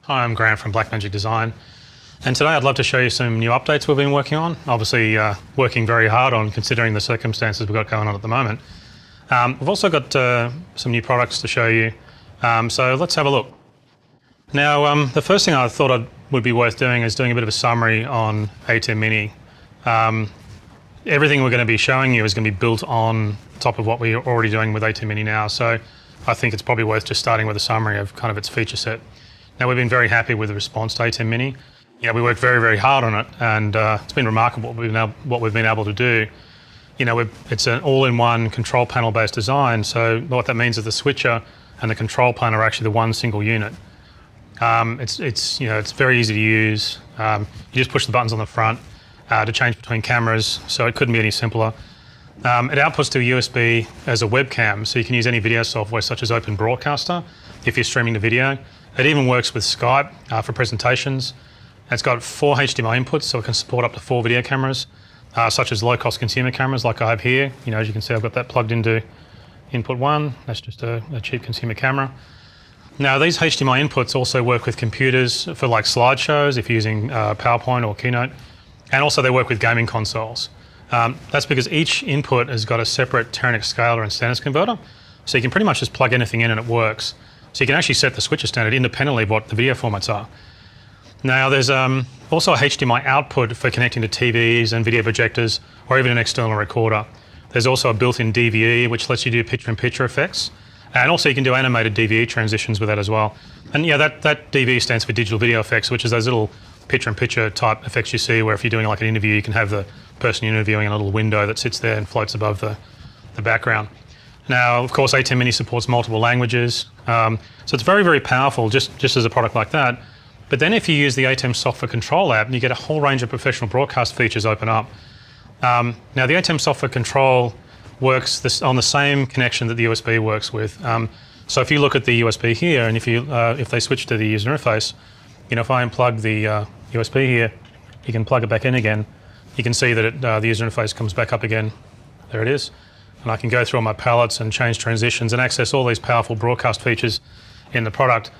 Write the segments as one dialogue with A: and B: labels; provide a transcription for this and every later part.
A: Hi, I'm Grant from Blackmagic Design, and today I'd love to show you some new updates we've been working on. Obviously working very hard on considering the circumstances we've got going on at the moment. We've also got some new products to show you, so let's have a look. Now the first thing I thought would be worth doing is doing a bit of a summary on ATEM Mini. Everything we're going to be showing you is going to be built on top of what we're already doing with ATEM Mini now, so I think it's probably worth just starting with a summary of kind of its feature set. Now, we've been very happy with the response to ATEM Mini. Yeah, we worked very, very hard on it, and it's been remarkable what we've been able to do. You know, it's an all-in-one control panel-based design, so what that means is the switcher and the control panel are actually the one single unit. It's very easy to use. You just push the buttons on the front to change between cameras, so it couldn't be any simpler. It outputs to a USB as a webcam, so you can use any video software such as Open Broadcaster if you're streaming the video. It even works with Skype for presentations. It's got 4 HDMI inputs, so it can support up to 4 video cameras, such as low-cost consumer cameras like I have here. You know, as you can see, I've got that plugged into input 1. That's just a cheap consumer camera. Now, these HDMI inputs also work with computers for like slideshows if you're using PowerPoint or Keynote, and also they work with gaming consoles. That's because each input has got a separate Teranex scaler and standards converter, so you can pretty much just plug anything in and it works. So you can actually set the switcher standard independently of what the video formats are. Now there's also a HDMI output for connecting to TVs and video projectors or even an external recorder. There's also a built-in DVE which lets you do picture-in-picture effects, and also you can do animated DVE transitions with that as well. And yeah, that DVE stands for digital video effects, which is those little picture-in-picture type effects you see where if you're doing like an interview you can have the person you're interviewing in a little window that sits there and floats above the background. Now, of course, ATEM Mini supports multiple languages, so it's very, very powerful just as a product like that. But then if you use the ATEM Software Control app, you get a whole range of professional broadcast features open up. Now, the ATEM Software Control works on the same connection that the USB works with. So if you look at the USB here, and if they switch to the user interface, you know, if I unplug the USB here, you can plug it back in again. You can see that the user interface comes back up again. There it is. And I can go through all my palettes and change transitions and access all these powerful broadcast features in the product.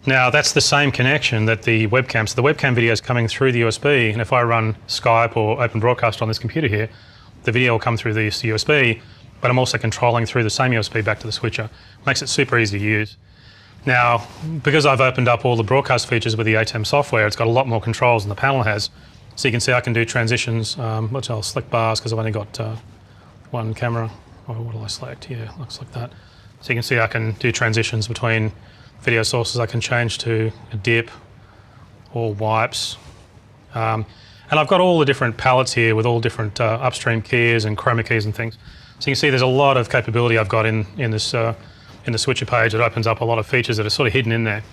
A: Now, that's the same connection that the webcam, so the webcam video is coming through the USB, and if I run Skype or Open Broadcast on this computer here, the video will come through this USB, but I'm also controlling through the same USB back to the switcher. Makes it super easy to use. Now, because I've opened up all the broadcast features with the ATEM software, it's got a lot more controls than the panel has. So you can see I can do transitions, what else, select bars, because I've only got one camera. Oh, what do I select? Yeah, looks like that. So you can see I can do transitions between video sources. I can change to a dip or wipes. And I've got all the different palettes here with all different upstream keys and chroma keys and things. So you can see there's a lot of capability I've got in the switcher page that opens up a lot of features that are sort of hidden in there.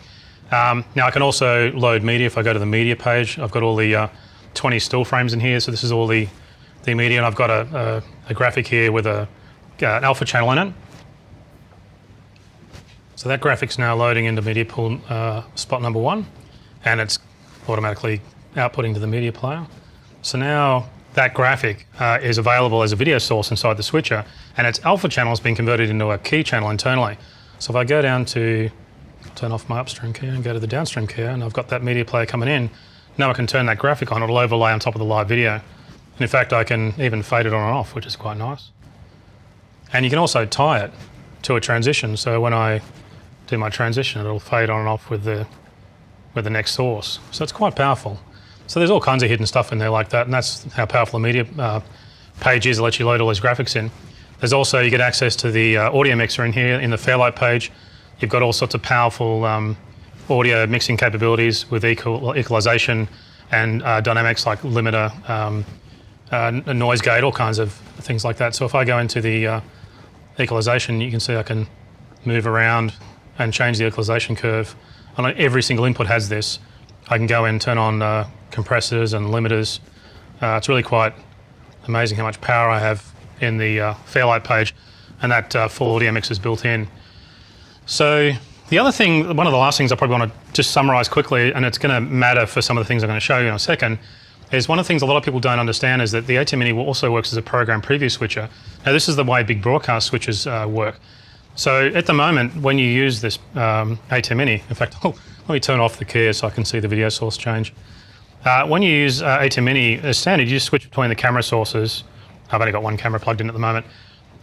A: Now I can also load media. If I go to the media page, I've got all the 20 still frames in here. So this is all the media, and I've got a graphic here with an alpha channel in it. So that graphic's now loading into media pool spot number 1, and it's automatically outputting to the media player. So now that graphic is available as a video source inside the switcher, and its alpha channel has been converted into a key channel internally. So if I go down to turn off my upstream keyer and go to the downstream keyer, and I've got that media player coming in, now I can turn that graphic on. It'll overlay on top of the live video. And in fact, I can even fade it on and off, which is quite nice. And you can also tie it to a transition. So when I do my transition, it'll fade on and off with the next source. So it's quite powerful. So there's all kinds of hidden stuff in there like that, and that's how powerful the media page is. It lets you load all these graphics in. There's also, you get access to the audio mixer in here in the Fairlight page. You've got all sorts of powerful audio mixing capabilities with equalization and dynamics like limiter, a noise gate, all kinds of things like that. So if I go into the equalization, you can see I can move around and change the equalization curve. And every single input has this. I can go in and turn on compressors and limiters. It's really quite amazing how much power I have in the Fairlight page, and that full audio mix is built in. So the other thing, one of the last things I probably want to just summarize quickly, and it's going to matter for some of the things I'm going to show you in a second, is one of the things a lot of people don't understand is that the ATEM Mini also works as a program preview switcher. Now this is the way big broadcast switches work. So at the moment, when you use this ATEM Mini, in fact, let me turn off the keyer so I can see the video source change. When you use ATEM Mini as standard, you just switch between the camera sources. I've only got one camera plugged in at the moment.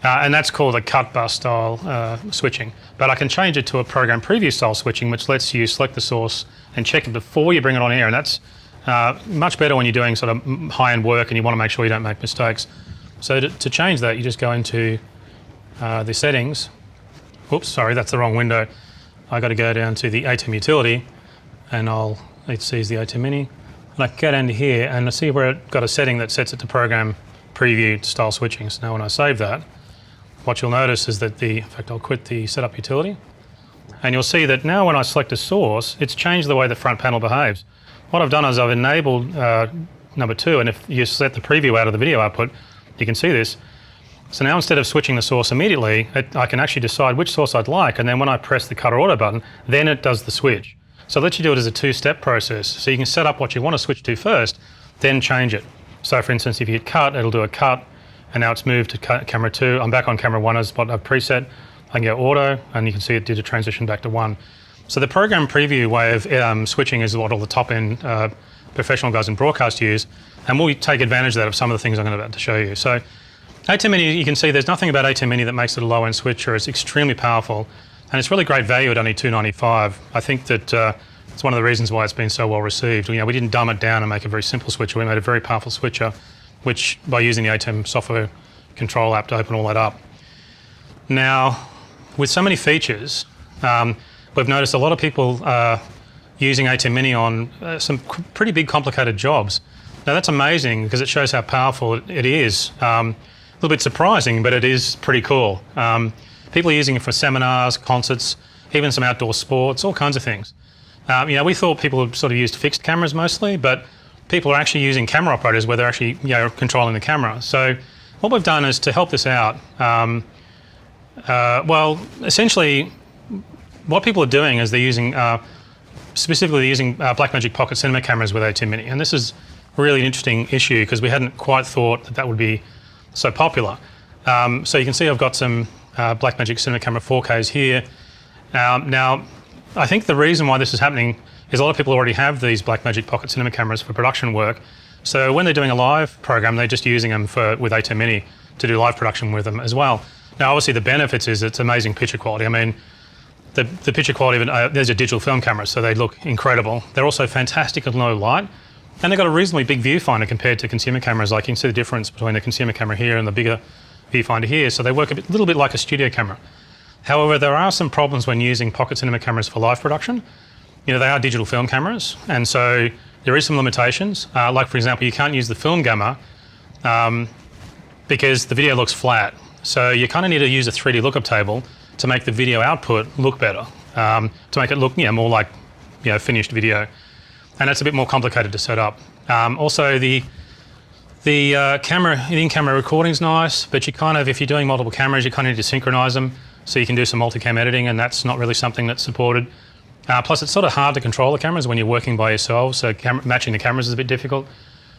A: And that's called a cut bus style switching. But I can change it to a program preview style switching, which lets you select the source and check it before you bring it on air. And that's much better when you're doing sort of high-end work and you want to make sure you don't make mistakes. So to change that, you just go into the settings. Oops, sorry, that's the wrong window. I got to go down to the ATEM utility, and it sees the ATEM Mini. And I can go down to here, and I see where it got a setting that sets it to program preview style switching. So now when I save that, what you'll notice is that in fact, I'll quit the setup utility, and you'll see that now when I select a source, it's changed the way the front panel behaves. What I've done is I've enabled number 2, and if you set the preview out of the video output, you can see this. So now instead of switching the source immediately, I can actually decide which source I'd like, and then when I press the cut or auto button, then it does the switch. So it lets you do it as a 2-step process. So you can set up what you want to switch to first, then change it. So for instance, if you hit cut, it'll do a cut, and now it's moved to camera 2. I'm back on camera 1 as what I've preset. I can go auto, and you can see it did a transition back to 1. So the program preview way of switching is what all the top-end professional guys in broadcast use, and we'll take advantage of that of some of the things I'm about to show you. So ATEM Mini, you can see there's nothing about ATEM Mini that makes it a low-end switcher. It's extremely powerful, and it's really great value at only $295. I think that it's one of the reasons why it's been so well received. You know, we didn't dumb it down and make a very simple switcher. We made a very powerful switcher, which by using the ATEM software control app to open all that up. Now, with so many features, we've noticed a lot of people using ATEM Mini on some pretty big complicated jobs. Now that's amazing because it shows how powerful it is. A little bit surprising, but it is pretty cool. People are using it for seminars, concerts, even some outdoor sports, all kinds of things. You know, we thought people had sort of used fixed cameras mostly, but people are actually using camera operators where they're actually controlling the camera. So what we've done is to help this out. Well, essentially, what people are doing is they're using, specifically using Blackmagic Pocket Cinema cameras with ATEM Mini, and this is really an interesting issue because we hadn't quite thought that would be so popular. So you can see I've got some Blackmagic Cinema Camera 4Ks here. Now, I think the reason why this is happening is a lot of people already have these Blackmagic Pocket Cinema cameras for production work. So when they're doing a live program, they're just using them with ATEM Mini to do live production with them as well. Now, obviously, the benefits is it's amazing picture quality. I mean, the picture quality of these are digital film cameras, so they look incredible. They're also fantastic at low light, and they've got a reasonably big viewfinder compared to consumer cameras. Like you can see the difference between the consumer camera here and the bigger viewfinder here. So they work a little bit like a studio camera. However, there are some problems when using pocket cinema cameras for live production. You know, they are digital film cameras, and so there is some limitations. Like, for example, you can't use the film gamma because the video looks flat. So you kind of need to use a 3D lookup table to make the video output look better, to make it look more like finished video. And that's a bit more complicated to set up. Also, the in-camera recording's nice, but you kind of, if you're doing multiple cameras, you kind of need to synchronize them so you can do some multicam editing, and that's not really something that's supported. Plus, it's sort of hard to control the cameras when you're working by yourself, so matching the cameras is a bit difficult.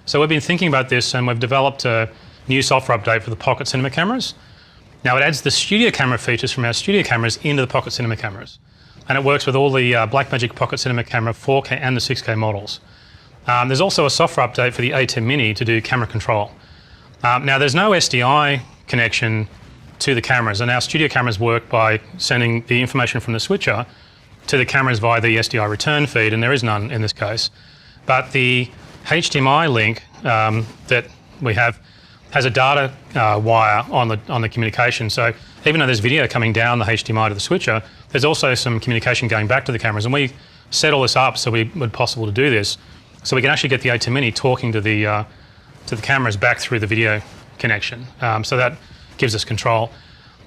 A: So we've been thinking about this, and we've developed a new software update for the Pocket Cinema cameras. Now, it adds the studio camera features from our studio cameras into the Pocket Cinema cameras, and it works with all the Blackmagic Pocket Cinema Camera 4K and the 6K models. There's also a software update for the ATEM Mini to do camera control. Now, there's no SDI connection to the cameras, and our studio cameras work by sending the information from the switcher to the cameras via the SDI return feed, and there is none in this case. But the HDMI link that we have has a data wire on the communication. So even though there's video coming down the HDMI to the switcher, there's also some communication going back to the cameras. And we set all this up so it would be possible to do this. So we can actually get the ATEM Mini talking to the cameras back through the video connection. So that gives us control.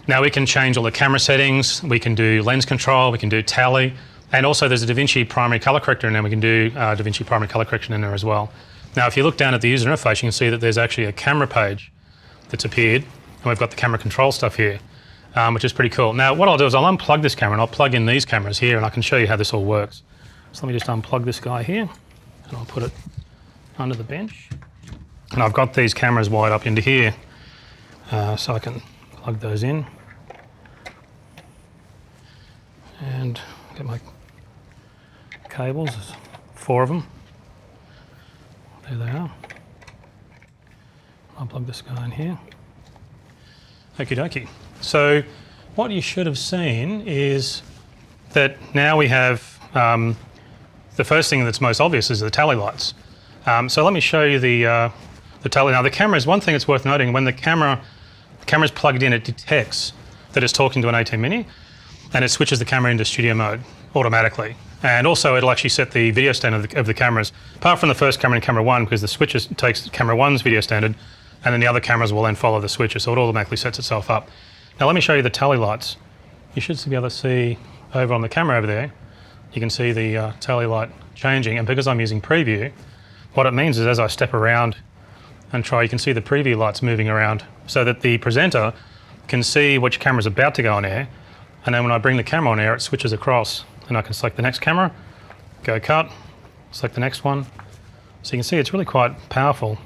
A: Now we can change all the camera settings, we can do lens control, we can do tally, and also there's a DaVinci primary color corrector, and then we can do DaVinci primary color correction in there as well. Now if you look down at the user interface, you can see that there's actually a camera page that's appeared, and we've got the camera control stuff here, which is pretty cool. Now what I'll do is I'll unplug this camera and I'll plug in these cameras here, and I can show you how this all works. So let me just unplug this guy here, and I'll put it under the bench. And I've got these cameras wired up into here, so I can plug those in. and get my cables, there's 4 of them. There they are. I'll plug this guy in here. Okie dokie. So what you should have seen is that now we have the first thing that's most obvious is the tally lights. So let me show you the tally. Now the camera is one thing that's worth noting. When the camera's plugged in, it detects that it's talking to an ATEM Mini, and it switches the camera into studio mode automatically. And also it'll actually set the video standard of the cameras, apart from the first camera and camera 1, because the switches takes camera 1's video standard, and then the other cameras will then follow the switches, so it automatically sets itself up. Now let me show you the tally lights. You should be able to see over on the camera over there, you can see the tally light changing, and because I'm using preview, what it means is as I step around and try, you can see the preview lights moving around so that the presenter can see which camera's about to go on air, and then when I bring the camera on air, it switches across, and I can select the next camera, go cut, select the next one. So you can see it's really quite powerful.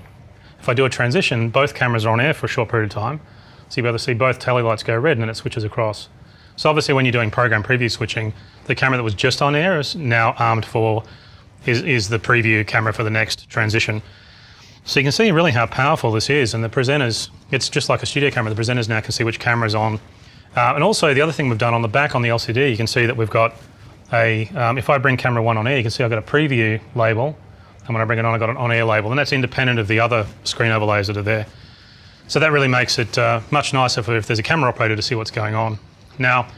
A: If I do a transition, both cameras are on air for a short period of time, so you'll be able to see both tally lights go red and then it switches across. So obviously when you're doing program preview switching, the camera that was just on air is now armed for, is the preview camera for the next transition. So you can see really how powerful this is, and the presenters, it's just like a studio camera, the presenters now can see which camera's on. And also the other thing we've done on the back on the LCD, you can see that we've got a, if I bring camera 1 on air, you can see I've got a preview label, and when I bring it on, I've got an on-air label, and that's independent of the other screen overlays that are there. So that really makes it much nicer for if there's a camera operator to see what's going on. Now,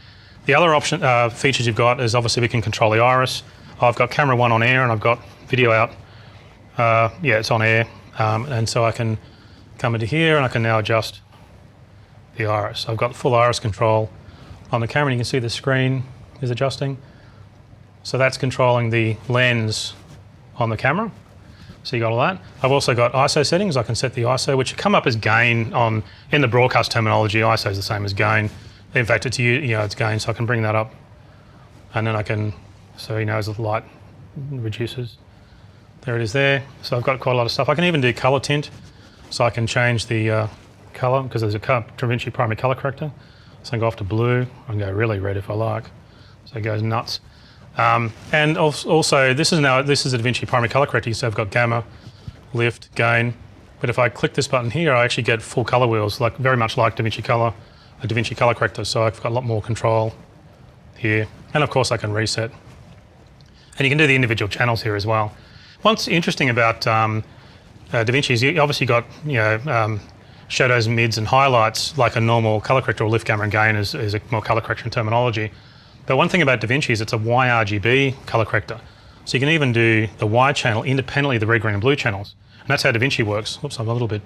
A: the other option features you've got is obviously we can control the iris. I've got camera 1 on air and I've got video out. Yeah, it's on air. And so I can come into here and I can now adjust the iris. I've got full iris control on the camera, and you can see the screen is adjusting. So that's controlling the lens on the camera. So you got all that. I've also got ISO settings. I can set the ISO, which come up as gain on, in the broadcast terminology, ISO is the same as gain. In fact, it's, it's gain, so I can bring that up. And then I can, so he knows the light reduces. There it is there. So I've got quite a lot of stuff. I can even do color tint, so I can change the color, because there's a DaVinci primary color corrector. So I can go off to blue, I can go really red if I like. So it goes nuts. And also, this is a DaVinci primary color corrector, so I've got gamma, lift, gain. But if I click this button here, I actually get full color wheels, like very much like DaVinci Color, a DaVinci color corrector. So I've got a lot more control here. And of course I can reset. And you can do the individual channels here as well. What's interesting about DaVinci is you obviously got shadows, mids and highlights like a normal color corrector, or lift, gamma and gain is a more color correction terminology. But one thing about DaVinci is it's a YRGB color corrector. So you can even do the Y channel independently of the red, green and blue channels. And that's how DaVinci works. Oops, I'm a little bit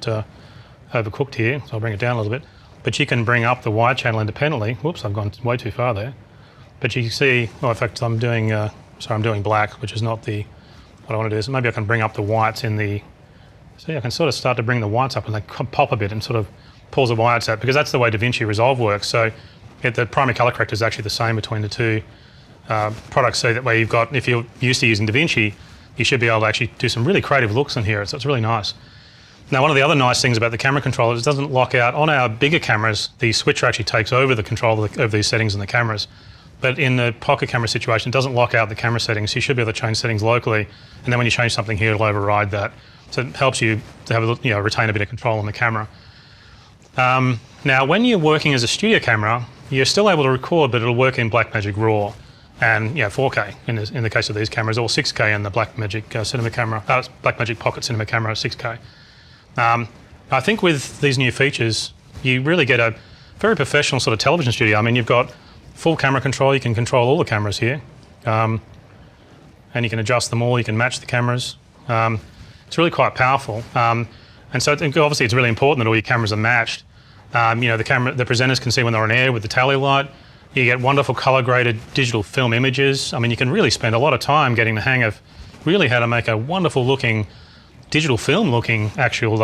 A: overcooked here, so I'll bring it down a little bit. But you can bring up the Y channel independently. Whoops, I've gone way too far there. But you can see, well, in fact, I'm doing black, which is not what I want to do. So maybe I can bring up the whites in the, see, I can sort of start to bring the whites up and they pop a bit and sort of pulls the whites out, because that's the way DaVinci Resolve works. So the primary color corrector is actually the same between the two products. So that way you've got, if you're used to using DaVinci, you should be able to actually do some really creative looks in here. So it's really nice. Now, one of the other nice things about the camera controller is it doesn't lock out. On our bigger cameras, the switcher actually takes over the control of these settings in the cameras. But in the pocket camera situation, it doesn't lock out the camera settings. So you should be able to change settings locally. And then when you change something here, it'll override that. So it helps you to have retain a bit of control on the camera. Now, when you're working as a studio camera, you're still able to record, but it'll work in Blackmagic RAW and 4K in the case of these cameras, or 6K in the Blackmagic cinema camera, Blackmagic Pocket cinema camera 6K. I think with these new features, you really get a very professional sort of television studio. I mean, you've got full camera control. You can control all the cameras here, and you can adjust them all. You can match the cameras. It's really quite powerful. And so obviously it's really important that all your cameras are matched. The presenters can see when they're on air with the tally light. You get wonderful color graded digital film images. I mean, you can really spend a lot of time getting the hang of really how to make a wonderful looking digital film looking actual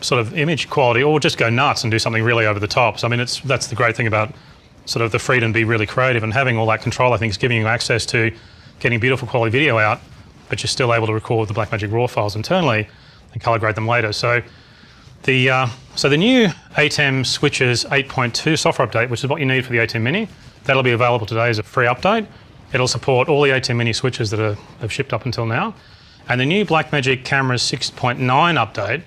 A: sort of image quality, or just go nuts and do something really over the top. So I mean, that's the great thing about sort of the freedom to be really creative, and having all that control, I think, is giving you access to getting beautiful quality video out, but you're still able to record the Blackmagic RAW files internally and color grade them later. So the new ATEM switches 8.2 software update, which is what you need for the ATEM Mini, That'll be available today as a free update. It'll support all the ATEM Mini switches that have shipped up until now. And the new Blackmagic Cameras 6.9 update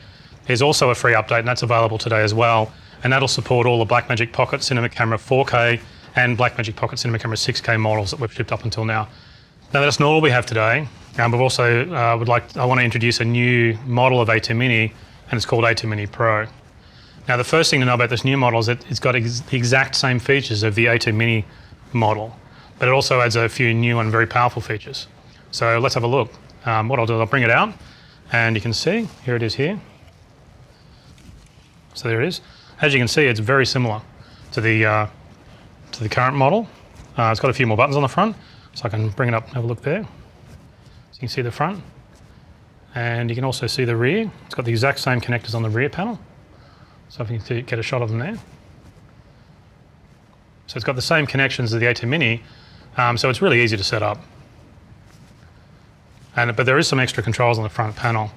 A: is also a free update, and that's available today as well. And that'll support all the Blackmagic Pocket Cinema Camera 4K and Blackmagic Pocket Cinema Camera 6K models that we've shipped up until now. Now that's not all we have today. We've also I want to introduce a new model of ATEM Mini, and it's called ATEM Mini Pro. Now the first thing to know about this new model is that it's got the exact same features of the ATEM Mini model, but it also adds a few new and very powerful features. So let's have a look. What I'll do is I'll bring it out, and you can see, here it is here. So there it is. As you can see, it's very similar to the current model. It's got a few more buttons on the front, so I can bring it up and have a look there. So you can see the front, and you can also see the rear. It's got the exact same connectors on the rear panel. So if you can get a shot of them there. So it's got the same connections as the ATEM Mini, so it's really easy to set up. But there is some extra controls on the front panel,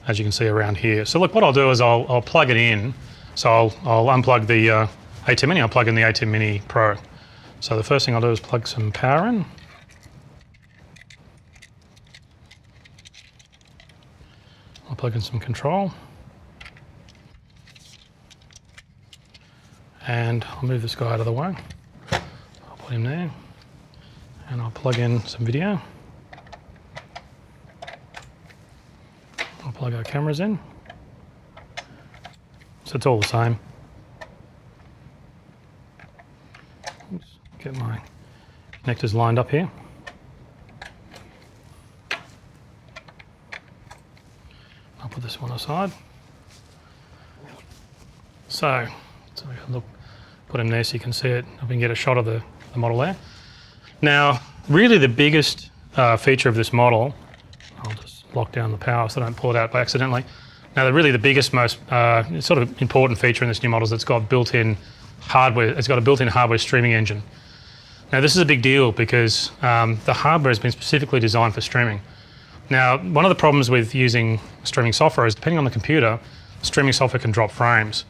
A: as you can see around here. So look, what I'll do is I'll plug it in. So I'll unplug the ATEM Mini, I'll plug in the ATEM Mini Pro. So the first thing I'll do is plug some power in. I'll plug in some control. And I'll move this guy out of the way. I'll put him there. And I'll plug in some video. I'll plug our cameras in. So it's all the same. Oops, get my connectors lined up here. I'll put this one aside. So we can put him there so you can see it. We can get a shot of the model there. Now, really the biggest feature of this model, I'll just lock down the power so I don't pull it out by accidentally. Now, really the biggest, most sort of important feature in this new model is it's got built-in hardware. It's got a built-in hardware streaming engine. Now, this is a big deal because the hardware has been specifically designed for streaming. Now, one of the problems with using streaming software is, depending on the computer, streaming software can drop frames.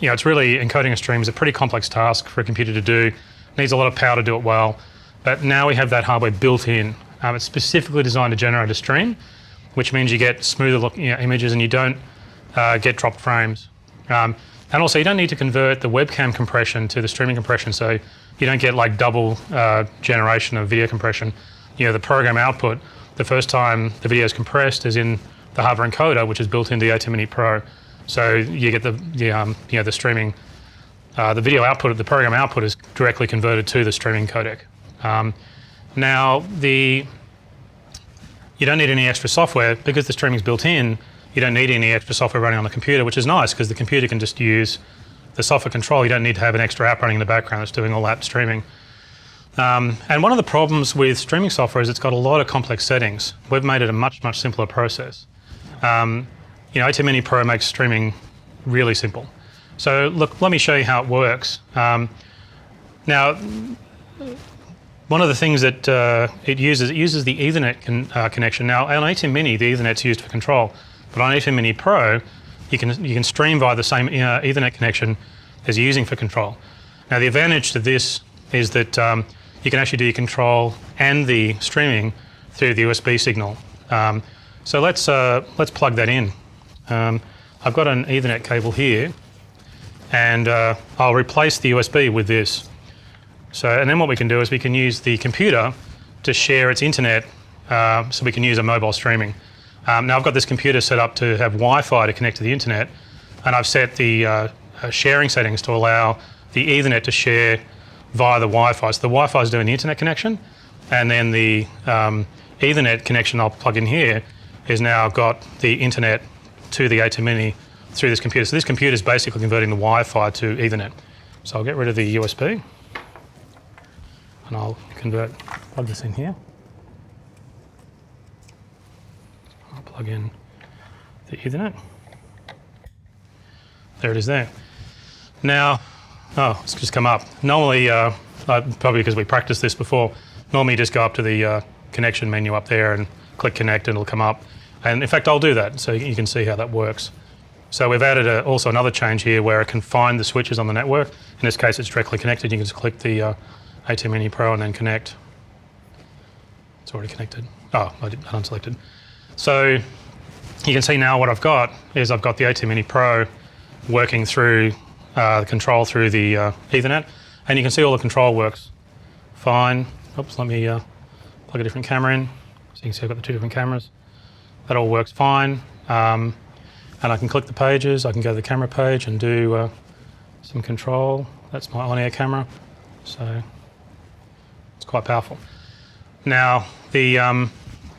A: It's really, encoding a stream is a pretty complex task for a computer to do. It needs a lot of power to do it well. But now we have that hardware built in. It's specifically designed to generate a stream, which means you get smoother looking images and you don't get dropped frames. And also you don't need to convert the webcam compression to the streaming compression, so you don't get like double generation of video compression. The program output, the first time the video is compressed is in the hardware encoder, which is built into the ATEM Mini Pro. So you get the streaming, the video output, the program output is directly converted to the streaming codec. Now you don't need any extra software because the streaming is built in. You don't need any extra software running on the computer, which is nice because the computer can just use the software control. You don't need to have an extra app running in the background that's doing all that streaming. And one of the problems with streaming software is it's got a lot of complex settings. We've made it a much, much simpler process. ATEM Mini Pro makes streaming really simple. So look, let me show you how it works. Now, one of the things that it uses the Ethernet connection. Now, on ATEM Mini, the Ethernet's used for control, but on ATEM Mini Pro, you can stream via the same Ethernet connection as you're using for control. Now, the advantage to this is that you can actually do your control and the streaming through the USB signal. So let's plug that in. I've got an Ethernet cable here, and I'll replace the USB with this. And then what we can do is we can use the computer to share its internet, so we can use a mobile streaming. Now I've got this computer set up to have Wi-Fi to connect to the internet, and I've set the sharing settings to allow the Ethernet to share via the Wi-Fi. So the Wi-Fi is doing the internet connection, and then the Ethernet connection I'll plug in here is now got the internet to the ATEM Mini through this computer. So this computer is basically converting the Wi-Fi to Ethernet. So I'll get rid of the USB and I'll plug this in here. I'll plug in the Ethernet. There it is there. Now, it's just come up. Normally, probably because we practiced this before, normally you just go up to the connection menu up there and click connect and it'll come up. And in fact, I'll do that so you can see how that works. So we've added also another change here where it can find the switches on the network. In this case, it's directly connected. You can just click the ATEM Mini Pro and then connect. It's already connected. Oh, I unselected. So you can see now what I've got is I've got the ATEM Mini Pro working through the control through the Ethernet, and you can see all the control works fine. Oops, let me plug a different camera in. So you can see I've got the two different cameras. That all works fine. And I can click the pages. I can go to the camera page and do some control. That's my on-air camera. So it's quite powerful. Now the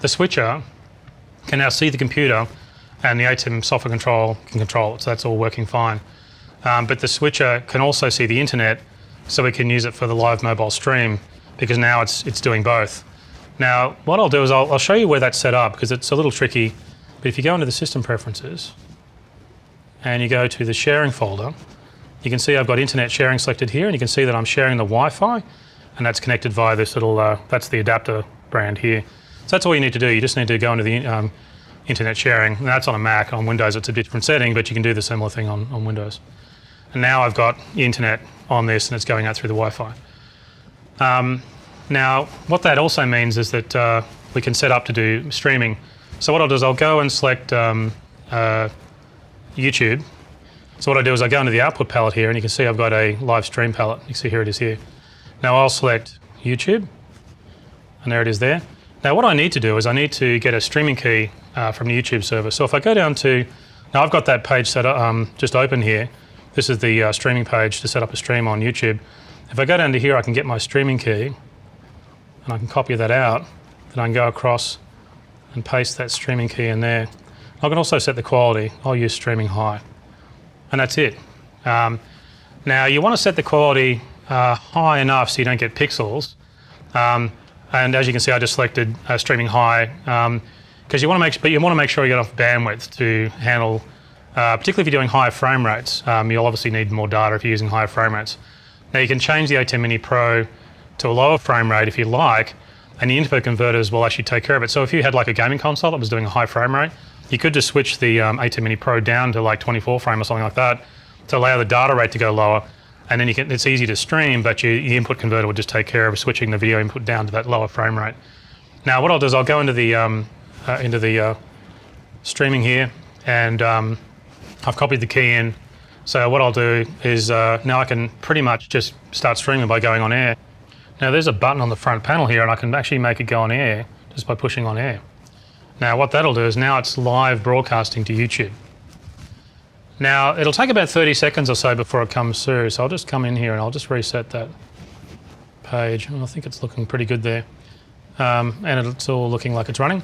A: switcher can now see the computer, and the ATEM software control can control it. So that's all working fine. But the switcher can also see the internet, so we can use it for the live mobile stream, because now it's doing both. Now what I'll do is I'll show you where that's set up, because it's a little tricky. But if you go into the system preferences and you go to the sharing folder, you can see I've got internet sharing selected here, and you can see that I'm sharing the Wi-Fi, and that's connected via this little, that's the adapter brand here. So that's all you need to do. You just need to go into the internet sharing. And that's on a Mac. On Windows it's a different setting, but you can do the similar thing on Windows. And now I've got the internet on this, and it's going out through the Wi-Fi. Now what that also means is that we can set up to do streaming. So what I'll do is I'll go and select YouTube. So what I do is I go into the output palette here, and you can see I've got a live stream palette. You can see here it is here. Now I'll select YouTube, and there it is there. Now what I need to do is I need to get a streaming key from the YouTube server. So if I go down to, now I've got that page set up, just open here. This is the streaming page to set up a stream on YouTube. If I go down to here, I can get my streaming key, and I can copy that out, then I can go across and paste that streaming key in there. I can also set the quality. I'll use streaming high, and that's it. Now you want to set the quality high enough so you don't get pixels. And as you can see, I just selected streaming high because you want to make sure you get enough bandwidth to handle, particularly if you're doing higher frame rates. You'll obviously need more data if you're using higher frame rates. Now you can change the ATEM Mini Pro to a lower frame rate if you like, and the input converters will actually take care of it. So if you had like a gaming console that was doing a high frame rate, you could just switch the ATEM Mini Pro down to like 24 frame or something like that to allow the data rate to go lower, and then it's easy to stream, but your input converter will just take care of switching the video input down to that lower frame rate. Now what I'll do is I'll go into the streaming here, and I've copied the key in. So what I'll do is now I can pretty much just start streaming by going on air. Now there's a button on the front panel here, and I can actually make it go on air just by pushing on air. Now what that'll do is now it's live broadcasting to YouTube. Now it'll take about 30 seconds or so before it comes through, so I'll just come in here and I'll just reset that page. I think it's looking pretty good there, and it's all looking like it's running.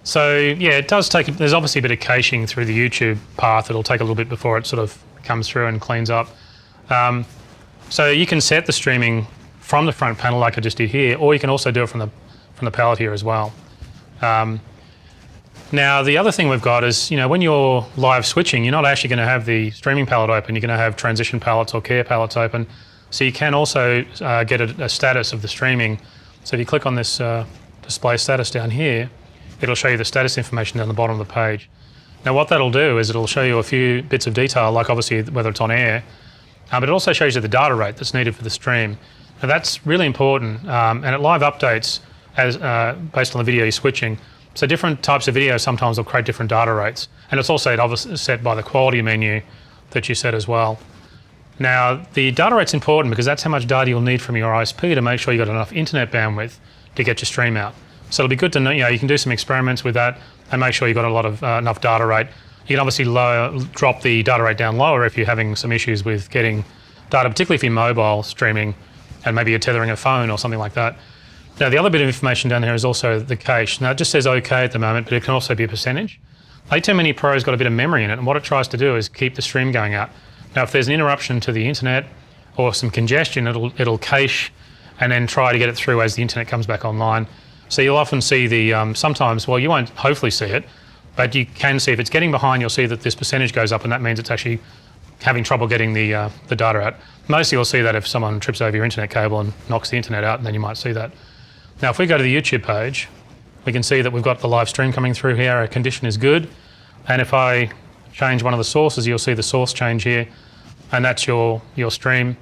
A: So yeah, it does take, there's obviously a bit of caching through the YouTube path. It'll take a little bit before it sort of comes through and cleans up. So you can set the streaming from the front panel like I just did here, or you can also do it from the palette here as well. Now the other thing we've got is, when you're live switching, you're not actually going to have the streaming palette open. You're going to have transition palettes or care palettes open. So you can also get a status of the streaming. So if you click on this display status down here, it'll show you the status information down the bottom of the page. Now what that'll do is it'll show you a few bits of detail, like obviously whether it's on air, but it also shows you the data rate that's needed for the stream. Now that's really important, and it live updates as based on the video you're switching. So different types of video sometimes will create different data rates, and it's also obviously set by the quality menu that you set as well. Now the data rate's important because that's how much data you'll need from your ISP to make sure you've got enough internet bandwidth to get your stream out. So it'll be good to know, you can do some experiments with that and make sure you've got a lot of enough data rate. You can obviously drop the data rate down lower if you're having some issues with getting data, particularly if you're mobile streaming and maybe you're tethering a phone or something like that. Now the other bit of information down here is also the cache. Now it just says OK at the moment, but it can also be a percentage. ATEM Mini Pro's got a bit of memory in it, and what it tries to do is keep the stream going out. Now if there's an interruption to the internet or some congestion, it'll cache and then try to get it through as the internet comes back online. So you'll often see the, sometimes, well you won't hopefully see it, but you can see if it's getting behind, you'll see that this percentage goes up, and that means it's actually having trouble getting the data out. Mostly you'll see that if someone trips over your internet cable and knocks the internet out, and then you might see that. Now if we go to the YouTube page, we can see that we've got the live stream coming through here. Our condition is good, and if I change one of the sources, you'll see the source change here, and that's your stream.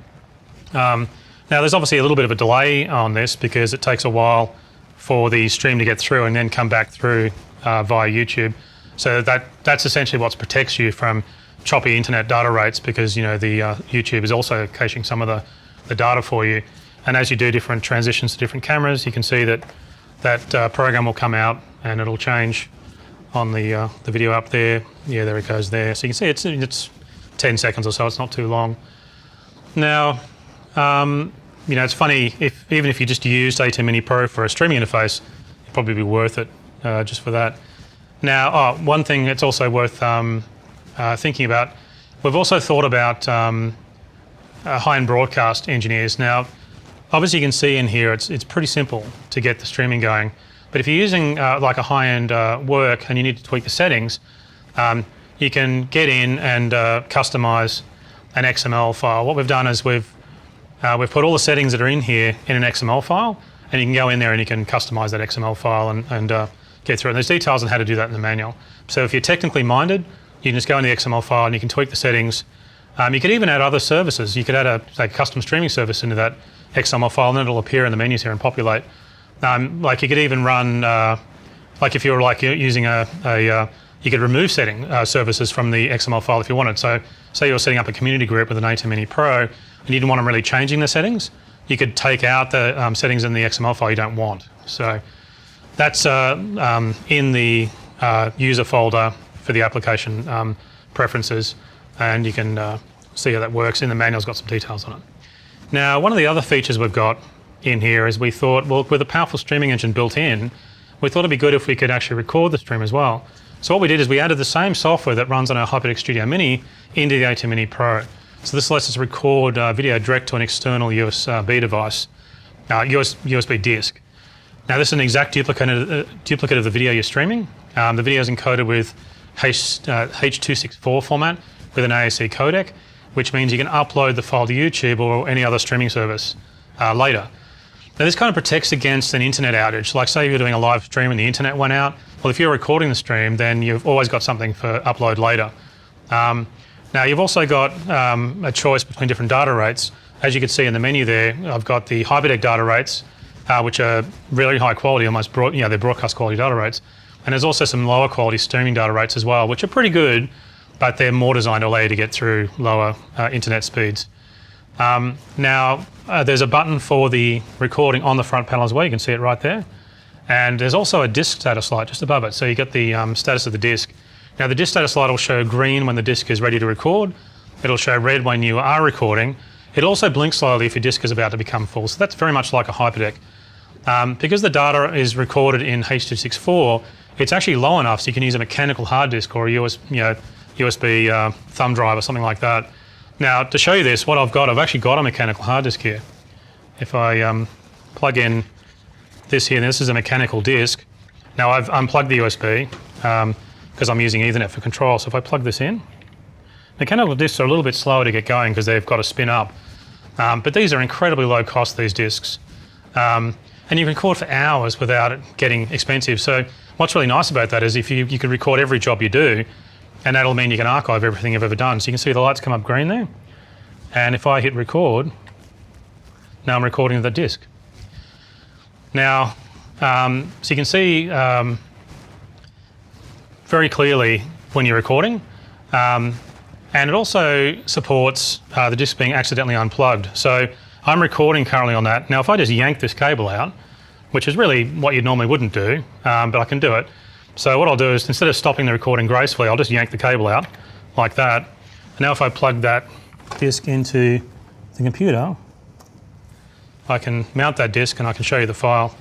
A: Now there's obviously a little bit of a delay on this because it takes a while for the stream to get through and then come back through via YouTube. So that's essentially what protects you from choppy internet data rates, because the YouTube is also caching some of the data for you. And as you do different transitions to different cameras, you can see that program will come out and it'll change on the video up there. Yeah, there it goes there. So you can see it's 10 seconds or so, it's not too long. Now, it's funny, even if you just used ATEM Mini Pro for a streaming interface, it'd probably be worth it just for that. Now, one thing that's also worth thinking about, we've also thought about high-end broadcast engineers. Now, obviously you can see in here it's pretty simple to get the streaming going, but if you're using like a high-end work and you need to tweak the settings, you can get in and customize an XML file. What we've done is we've put all the settings that are in here in an XML file, and you can go in there and you can customize that XML file and get through it. And there's details on how to do that in the manual. So if you're technically minded, you can just go in the XML file and you can tweak the settings. You could even add other services. You could add a custom streaming service into that XML file, and then it'll appear in the menus here and populate. Like you could even run, like if you're using you could remove services from the XML file if you wanted. So say you're setting up a community group with an ATEM Mini Pro and you didn't want them really changing the settings, you could take out the settings in the XML file you don't want. So that's in the user folder for the application preferences, and you can see how that works. In the manual's got some details on it. Now, one of the other features we've got in here is we thought, well, with a powerful streaming engine built in, we thought it'd be good if we could actually record the stream as well. So what we did is we added the same software that runs on our HyperDeck Studio Mini into the ATEM Mini Pro. So this lets us record video direct to an external USB device, USB disk. Now this is an exact duplicate of the video you're streaming. The video is encoded with H.264 format with an AAC codec, which means you can upload the file to YouTube or any other streaming service later. Now this kind of protects against an internet outage. Like say you're doing a live stream and the internet went out. Well, if you're recording the stream, then you've always got something for upload later. Now you've also got a choice between different data rates. As you can see in the menu there, I've got the HyperDeck data rates, which are really high quality, almost they're broadcast quality data rates. And there's also some lower quality streaming data rates as well, which are pretty good, but they're more designed to allow you to get through lower internet speeds. Now, there's a button for the recording on the front panel as well. You can see it right there. And there's also a disk status light just above it. So you get the status of the disk. Now, the disk status light will show green when the disk is ready to record. It'll show red when you are recording. It'll also blink slowly if your disk is about to become full. So that's very much like a HyperDeck. Because the data is recorded in H.264, it's actually low enough so you can use a mechanical hard disk or a USB thumb drive or something like that. Now, to show you this, what I've actually got a mechanical hard disk here. If I plug in this here, this is a mechanical disk. Now, I've unplugged the USB because I'm using Ethernet for control. So if I plug this in, mechanical disks are a little bit slower to get going because they've got to spin up. But these are incredibly low cost, these disks. And you can record for hours without it getting expensive. So what's really nice about that is if you can record every job you do, and that'll mean you can archive everything you've ever done. So you can see the lights come up green there. And if I hit record, now I'm recording the disk. Now, so you can see very clearly when you're recording. And it also supports the disk being accidentally unplugged. So I'm recording currently on that. Now, if I just yank this cable out, which is really what you normally wouldn't do, but I can do it. So what I'll do is, instead of stopping the recording gracefully, I'll just yank the cable out like that. And now if I plug that disk into the computer, I can mount that disk and I can show you the file.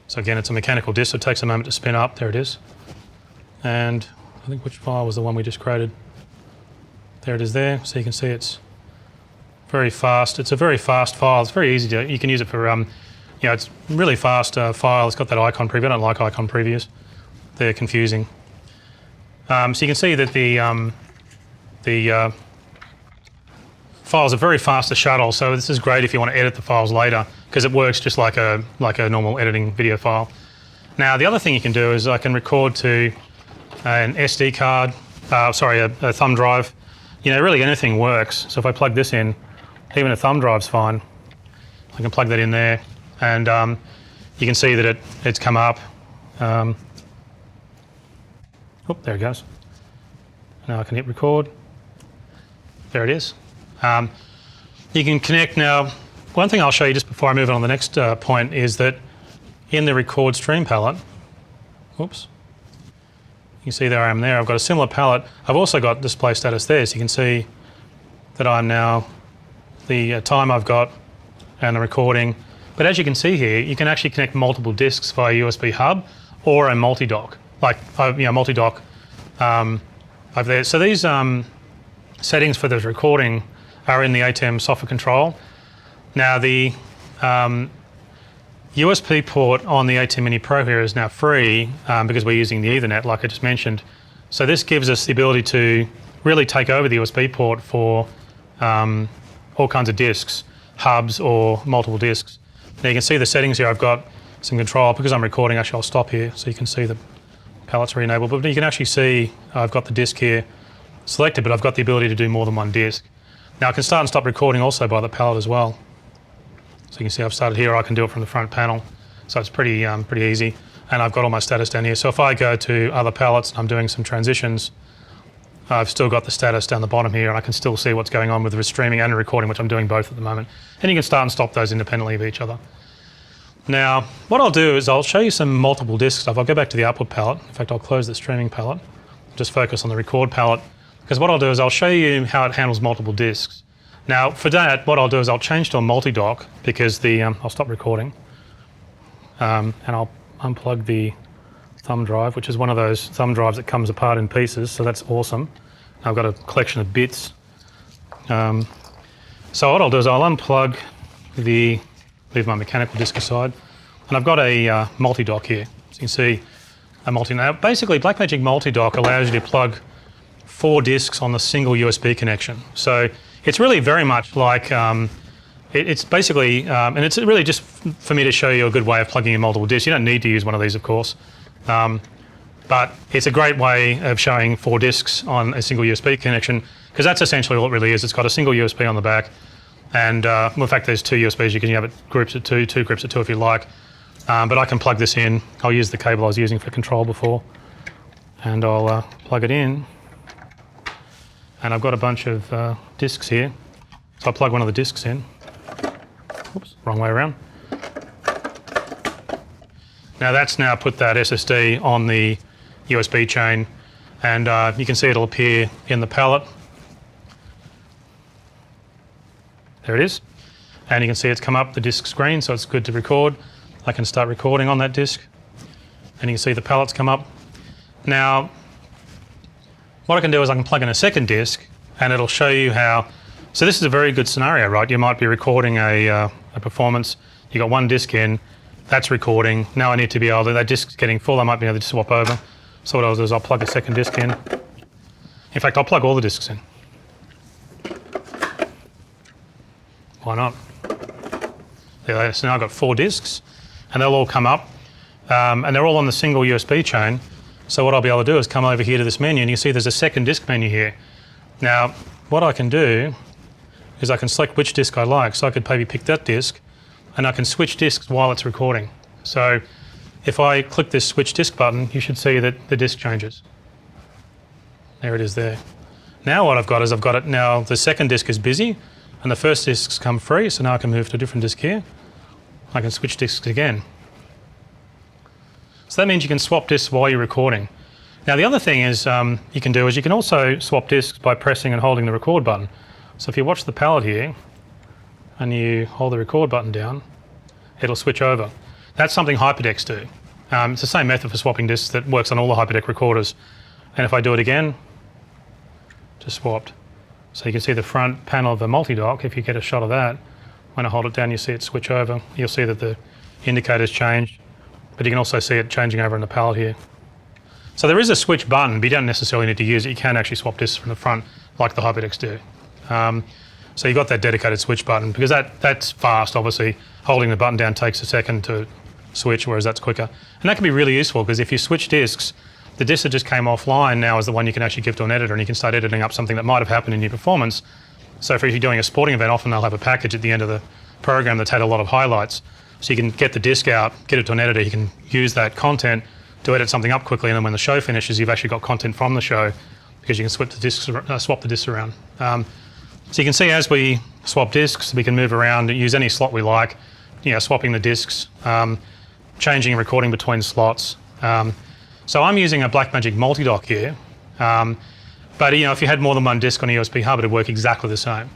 A: So again, it's a mechanical disk, so it takes a moment to spin up. There it is. And I think which file was the one we just created? There it is there. So you can see it's very fast. It's a very fast file. It's very easy to, you can use it for, it's really fast file. It's got that icon preview. I don't like icon previews. They're confusing. So you can see that the files are very fast to shuttle. So this is great if you want to edit the files later because it works just like a normal editing video file. Now the other thing you can do is I can record to an SD card, a thumb drive. You know, really anything works. So if I plug this in, even a thumb drive's fine. I can plug that in there, and you can see that it's come up. Oh, there it goes. Now I can hit record. There it is. You can connect now. One thing I'll show you just before I move on to the next point is that in the record stream palette, whoops, you see there I am there. I've got a similar palette. I've also got display status there, so you can see that I'm now, the time I've got and the recording. But as you can see here, you can actually connect multiple disks via USB hub or a multi-dock, like multi-dock over there. So these settings for the recording are in the ATEM software control. Now the USB port on the ATEM Mini Pro here is now free because we're using the Ethernet, like I just mentioned. So this gives us the ability to really take over the USB port for all kinds of disks, hubs or multiple disks. Now you can see the settings here. I've got some control. Because I'm recording, actually I'll stop here so you can see the palettes are enabled. But you can actually see I've got the disk here selected, but I've got the ability to do more than one disk. Now I can start and stop recording also by the palette as well. So you can see I've started here, I can do it from the front panel. So it's pretty easy. And I've got all my status down here. So if I go to other palettes and I'm doing some transitions, I've still got the status down the bottom here, and I can still see what's going on with the streaming and the recording, which I'm doing both at the moment. And you can start and stop those independently of each other. Now, what I'll do is I'll show you some multiple disk stuff. I'll go back to the output palette. In fact, I'll close the streaming palette, just focus on the record palette. Because what I'll do is I'll show you how it handles multiple disks. Now, for that, what I'll do is I'll change to a multi-dock because I'll stop recording. And I'll unplug the thumb drive, which is one of those thumb drives that comes apart in pieces, so that's awesome. I've got a collection of bits. So what I'll do is I'll unplug leave my mechanical disk aside, and I've got a multi-dock here. So you can see a now basically Blackmagic multi-dock allows you to plug 4 disks on the single USB connection. So it's really very much like, it's basically, and it's really just for me to show you a good way of plugging in multiple disks. You don't need to use one of these, of course. But it's a great way of showing 4 disks on a single USB connection, because that's essentially all it really is. It's got a single USB on the back, and well, in fact there's 2 USBs. You can have it groups at 2 groups at 2 if you like. But I can plug this in. I'll use the cable I was using for control before, and I'll plug it in. And I've got a bunch of disks here. So I'll plug one of the disks in. Oops, wrong way around. Now that's now put that SSD on the USB chain, and you can see it'll appear in the palette. There it is. And you can see it's come up the disk screen, so it's good to record. I can start recording on that disk, and you can see the palettes come up. Now, what I can do is I can plug in a second disk, and it'll show you how. So this is a very good scenario, right? You might be recording a performance. You got one disk in, that's recording. Now I need to be able to, that disk's getting full, I might be able to swap over. So what I'll do is I'll plug a second disk in. In fact, I'll plug all the disks in. Why not? There, so now I've got 4 disks, and they'll all come up, and they're all on the single USB chain. So what I'll be able to do is come over here to this menu, and you see there's a second disk menu here. Now, what I can do is I can select which disk I like. So I could maybe pick that disk, and I can switch disks while it's recording. So if I click this switch disk button, you should see that the disk changes. There it is there. Now what I've got is I've got it now, the second disk is busy, and the first disk's come free, so now I can move to a different disk here. I can switch disks again. So that means you can swap disks while you're recording. Now the other thing is you can also swap disks by pressing and holding the record button. So if you watch the palette here and you hold the record button down, it'll switch over. That's something Hyperdecks do. It's the same method for swapping disks that works on all the Hyperdeck recorders. And if I do it again, just swapped. So you can see the front panel of the multi-dock. If you get a shot of that, when I hold it down, you see it switch over. You'll see that the indicator's changed. But you can also see it changing over in the palette here. So there is a switch button, but you don't necessarily need to use it. You can actually swap disks from the front like the Hyperdecks do. So you've got that dedicated switch button, because that's fast, obviously. Holding the button down takes a second to switch, whereas that's quicker. And that can be really useful, because if you switch disks, The disk that just came offline now is the one you can actually give to an editor, and you can start editing up something that might have happened in your performance. So if you're doing a sporting event, often they'll have a package at the end of the program that's had a lot of highlights. So you can get the disk out, get it to an editor, you can use that content to edit something up quickly, and then when the show finishes, you've actually got content from the show because you can swap the disks around. So you can see as we swap disks, we can move around and use any slot we like, swapping the disks, changing and recording between slots. So I'm using a Blackmagic multi-dock here, but if you had more than one disk on a USB hub, it'd work exactly the same.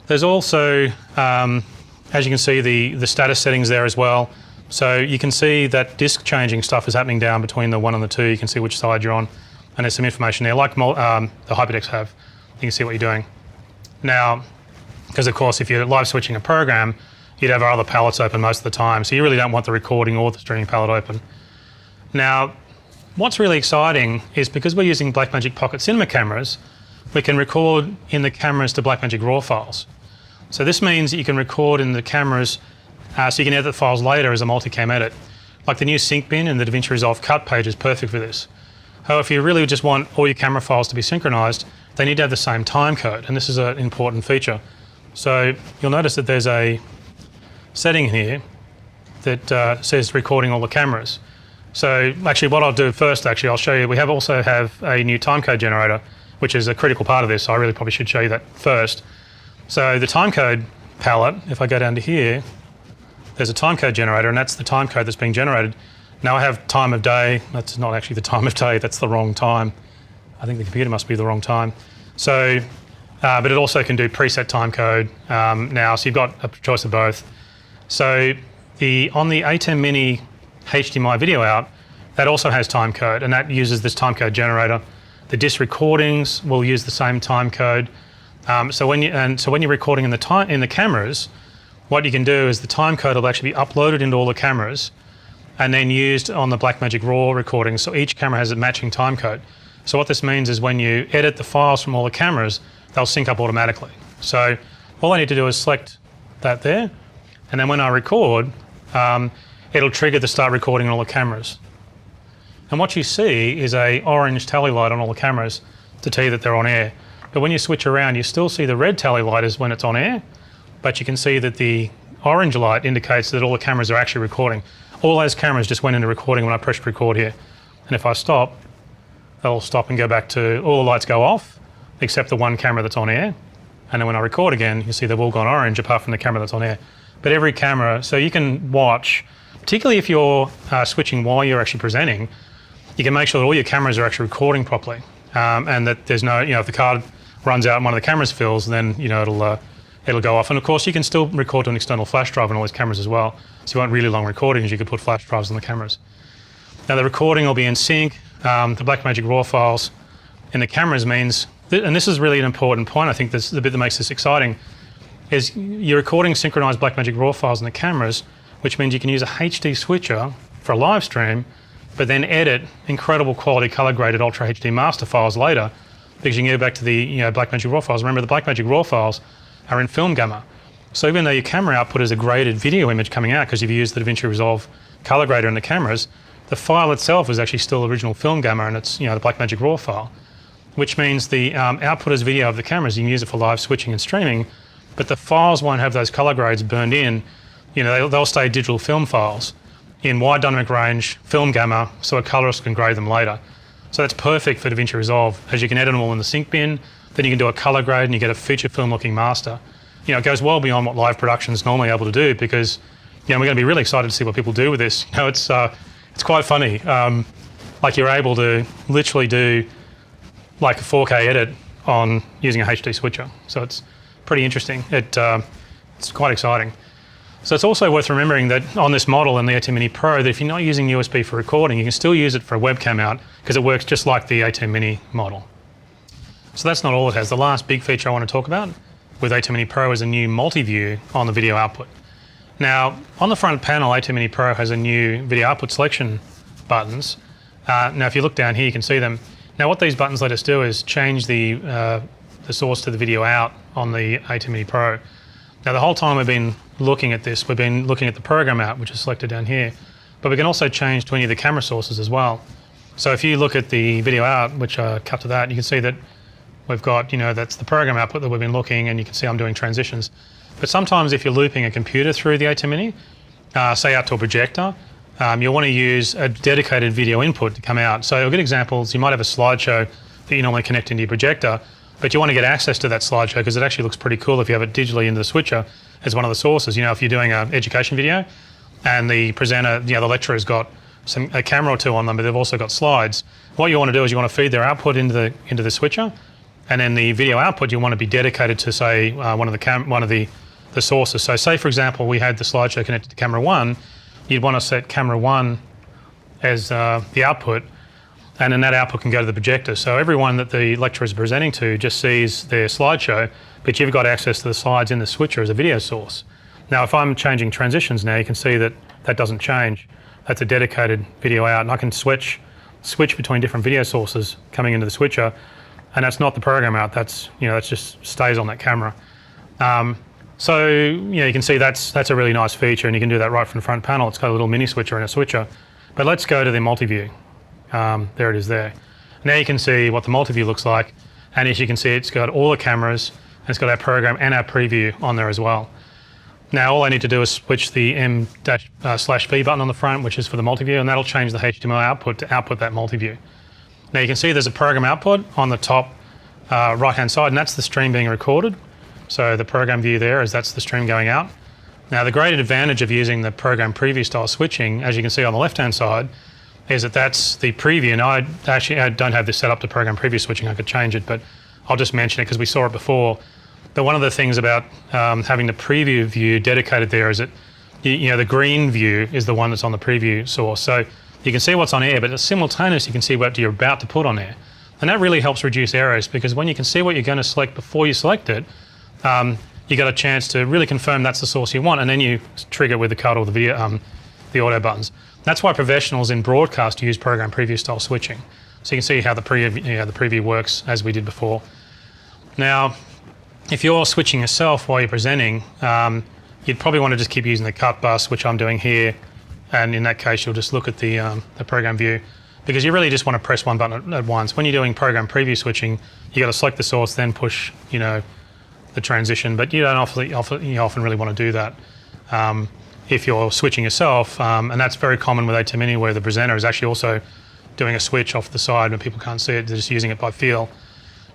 A: There's also, as you can see, the status settings there as well. So you can see that disk changing stuff is happening down between the 1 and the 2. You can see which side you're on, and there's some information there, like the hyperdecks have. You can see what you're doing. Now, because of course, if you're live switching a program, you'd have our other palettes open most of the time, so you really don't want the recording or the streaming palette open. Now, what's really exciting is because we're using Blackmagic Pocket Cinema cameras, we can record in the cameras to Blackmagic RAW files. So this means that you can record in the cameras so you can edit the files later as a multicam edit. Like the new sync bin and the DaVinci Resolve cut page is perfect for this. However, if you really just want all your camera files to be synchronized, they need to have the same time code, and this is an important feature. So you'll notice that there's a setting here that says recording all the cameras. So actually what I'll do first, I'll show you, we also have a new timecode generator, which is a critical part of this, so I really probably should show you that first. So the timecode palette, if I go down to here, there's a timecode generator, and that's the timecode that's being generated. Now I have time of day. That's not actually the time of day, that's the wrong time. I think the computer must be the wrong time. So, but it also can do preset timecode now, so you've got a choice of both. So on the ATEM Mini HDMI video out, that also has timecode, and that uses this timecode generator. The disk recordings will use the same timecode. So when you're recording in the cameras, what you can do is the timecode will actually be uploaded into all the cameras and then used on the Blackmagic RAW recording. So each camera has a matching timecode. So what this means is when you edit the files from all the cameras, they'll sync up automatically. So all I need to do is select that there, and then when I record, it'll trigger the start recording on all the cameras. And what you see is an orange tally light on all the cameras to tell you that they're on air. But when you switch around, you still see the red tally light is when it's on air, but you can see that the orange light indicates that all the cameras are actually recording. All those cameras just went into recording when I pressed record here. And if I stop, they'll stop and go back to, all the lights go off, except the one camera that's on air. And then when I record again, you see they've all gone orange apart from the camera that's on air. But every camera, so you can watch, particularly if you're switching while you're actually presenting, you can make sure that all your cameras are actually recording properly. And that there's no, if the card runs out and one of the cameras fills, then it'll go off. And of course you can still record to an external flash drive on all these cameras as well. So you want really long recordings, you could put flash drives on the cameras. Now the recording will be in sync. The Blackmagic RAW files in the cameras means, and this is really an important point, I think this is the bit that makes this exciting, is you're recording synchronized Blackmagic RAW files in the cameras, which means you can use a HD switcher for a live stream, but then edit incredible quality color graded Ultra HD master files later, because you can go back to the Blackmagic RAW files. Remember, the Blackmagic RAW files are in film gamma. So even though your camera output is a graded video image coming out because you've used the DaVinci Resolve color grader in the cameras, the file itself is actually still original film gamma, and it's the Blackmagic RAW file, which means the output as video of the cameras, you can use it for live switching and streaming, but the files won't have those color grades burned in. They'll stay digital film files in wide dynamic range, film gamma, so a colorist can grade them later. So that's perfect for DaVinci Resolve, as you can edit them all in the sync bin, then you can do a color grade and you get a feature film looking master. It goes well beyond what live production is normally able to do, because we're going to be really excited to see what people do with this. It's quite funny. Like you're able to literally do like a 4K edit on using a HD switcher. So it's pretty interesting. It's quite exciting. So it's also worth remembering that on this model and the ATEM Mini Pro, that if you're not using USB for recording, you can still use it for a webcam out, because it works just like the ATEM Mini model. So that's not all it has. The last big feature I want to talk about with ATEM Mini Pro is a new multi-view on the video output. Now, on the front panel, ATEM Mini Pro has a new video output selection buttons. Now, if you look down here, you can see them. Now, what these buttons let us do is change the source to the video out on the ATEM Mini Pro. Now, the whole time we've been looking at this, we've been looking at the program out, which is selected down here, but we can also change to any of the camera sources as well. So if you look at the video out, which cut to that, you can see that we've got, that's the program output that we've been looking, and you can see I'm doing transitions. But sometimes if you're looping a computer through the ATEM Mini, say out to a projector, you'll want to use a dedicated video input to come out. So a good example is you might have a slideshow that you normally connect into your projector, but you want to get access to that slideshow because it actually looks pretty cool if you have it digitally into the switcher as one of the sources. If you're doing an education video and the presenter, the lecturer's got a camera or two on them, but they've also got slides. What you want to do is you want to feed their output into the switcher, and then the video output you want to be dedicated to, say, one of the sources. So say, for example, we had the slideshow connected to camera 1, you'd want to set camera 1 as the output, and then that output can go to the projector. So everyone that the lecturer is presenting to just sees their slideshow, but you've got access to the slides in the switcher as a video source. Now, if I'm changing transitions now, you can see that that doesn't change. That's a dedicated video out, and I can switch between different video sources coming into the switcher, and that's not the program out. That's that just stays on that camera. So you can see that's a really nice feature, and you can do that right from the front panel. It's got a little mini switcher and a switcher. But let's go to the multi-view. There it is there. Now you can see what the multi-view looks like, and as you can see, it's got all the cameras, and it's got our program and our preview on there as well. Now all I need to do is switch the M-/V button on the front, which is for the multi-view, and that'll change the HTML output to output that multi-view. Now you can see there's a program output on the top right-hand side, and that's the stream being recorded. So the program view there that's the stream going out. Now the great advantage of using the program preview style switching, as you can see on the left-hand side, is that's the preview. Now I don't have this set up to program preview switching. I could change it, but I'll just mention it because we saw it before. But one of the things about having the preview view dedicated there is that the green view is the one that's on the preview source. So you can see what's on air, but it's simultaneous you can see what you're about to put on air. And that really helps reduce errors, because when you can see what you're going to select before you select it, you got a chance to really confirm that's the source you want, and then you trigger with the cut or the video, the audio buttons. That's why professionals in broadcast use program preview style switching. So you can see how the preview works as we did before. Now, if you're switching yourself while you're presenting, you'd probably want to just keep using the cut bus, which I'm doing here, and in that case you'll just look at the program view, because you really just want to press one button at once. When you're doing program preview switching, you got to select the source, then push the transition, but you don't often really want to do that if you're switching yourself, and that's very common with ATEM Mini, where the presenter is actually also doing a switch off the side when people can't see it, they're just using it by feel.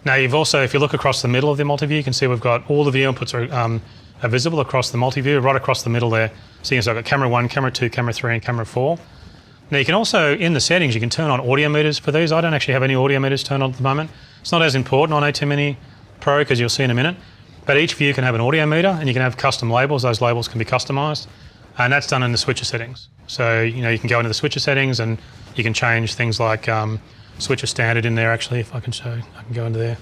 A: Now you've also, if you look across the middle of the multi-view, you can see we've got all the video inputs are visible across the multi-view, right across the middle there. So you can see I've got camera 1, camera 2, camera 3, and camera 4. Now you can also, in the settings, you can turn on audio meters for these. I don't actually have any audio meters turned on at the moment. It's not as important on ATEM Mini Pro, because you'll see in a minute. But each view can have an audio meter, and you can have custom labels. Those labels can be customized, and that's done in the switcher settings. So you can go into the switcher settings, and you can change things like switcher standard in there. Actually, if I can show, I can go into there.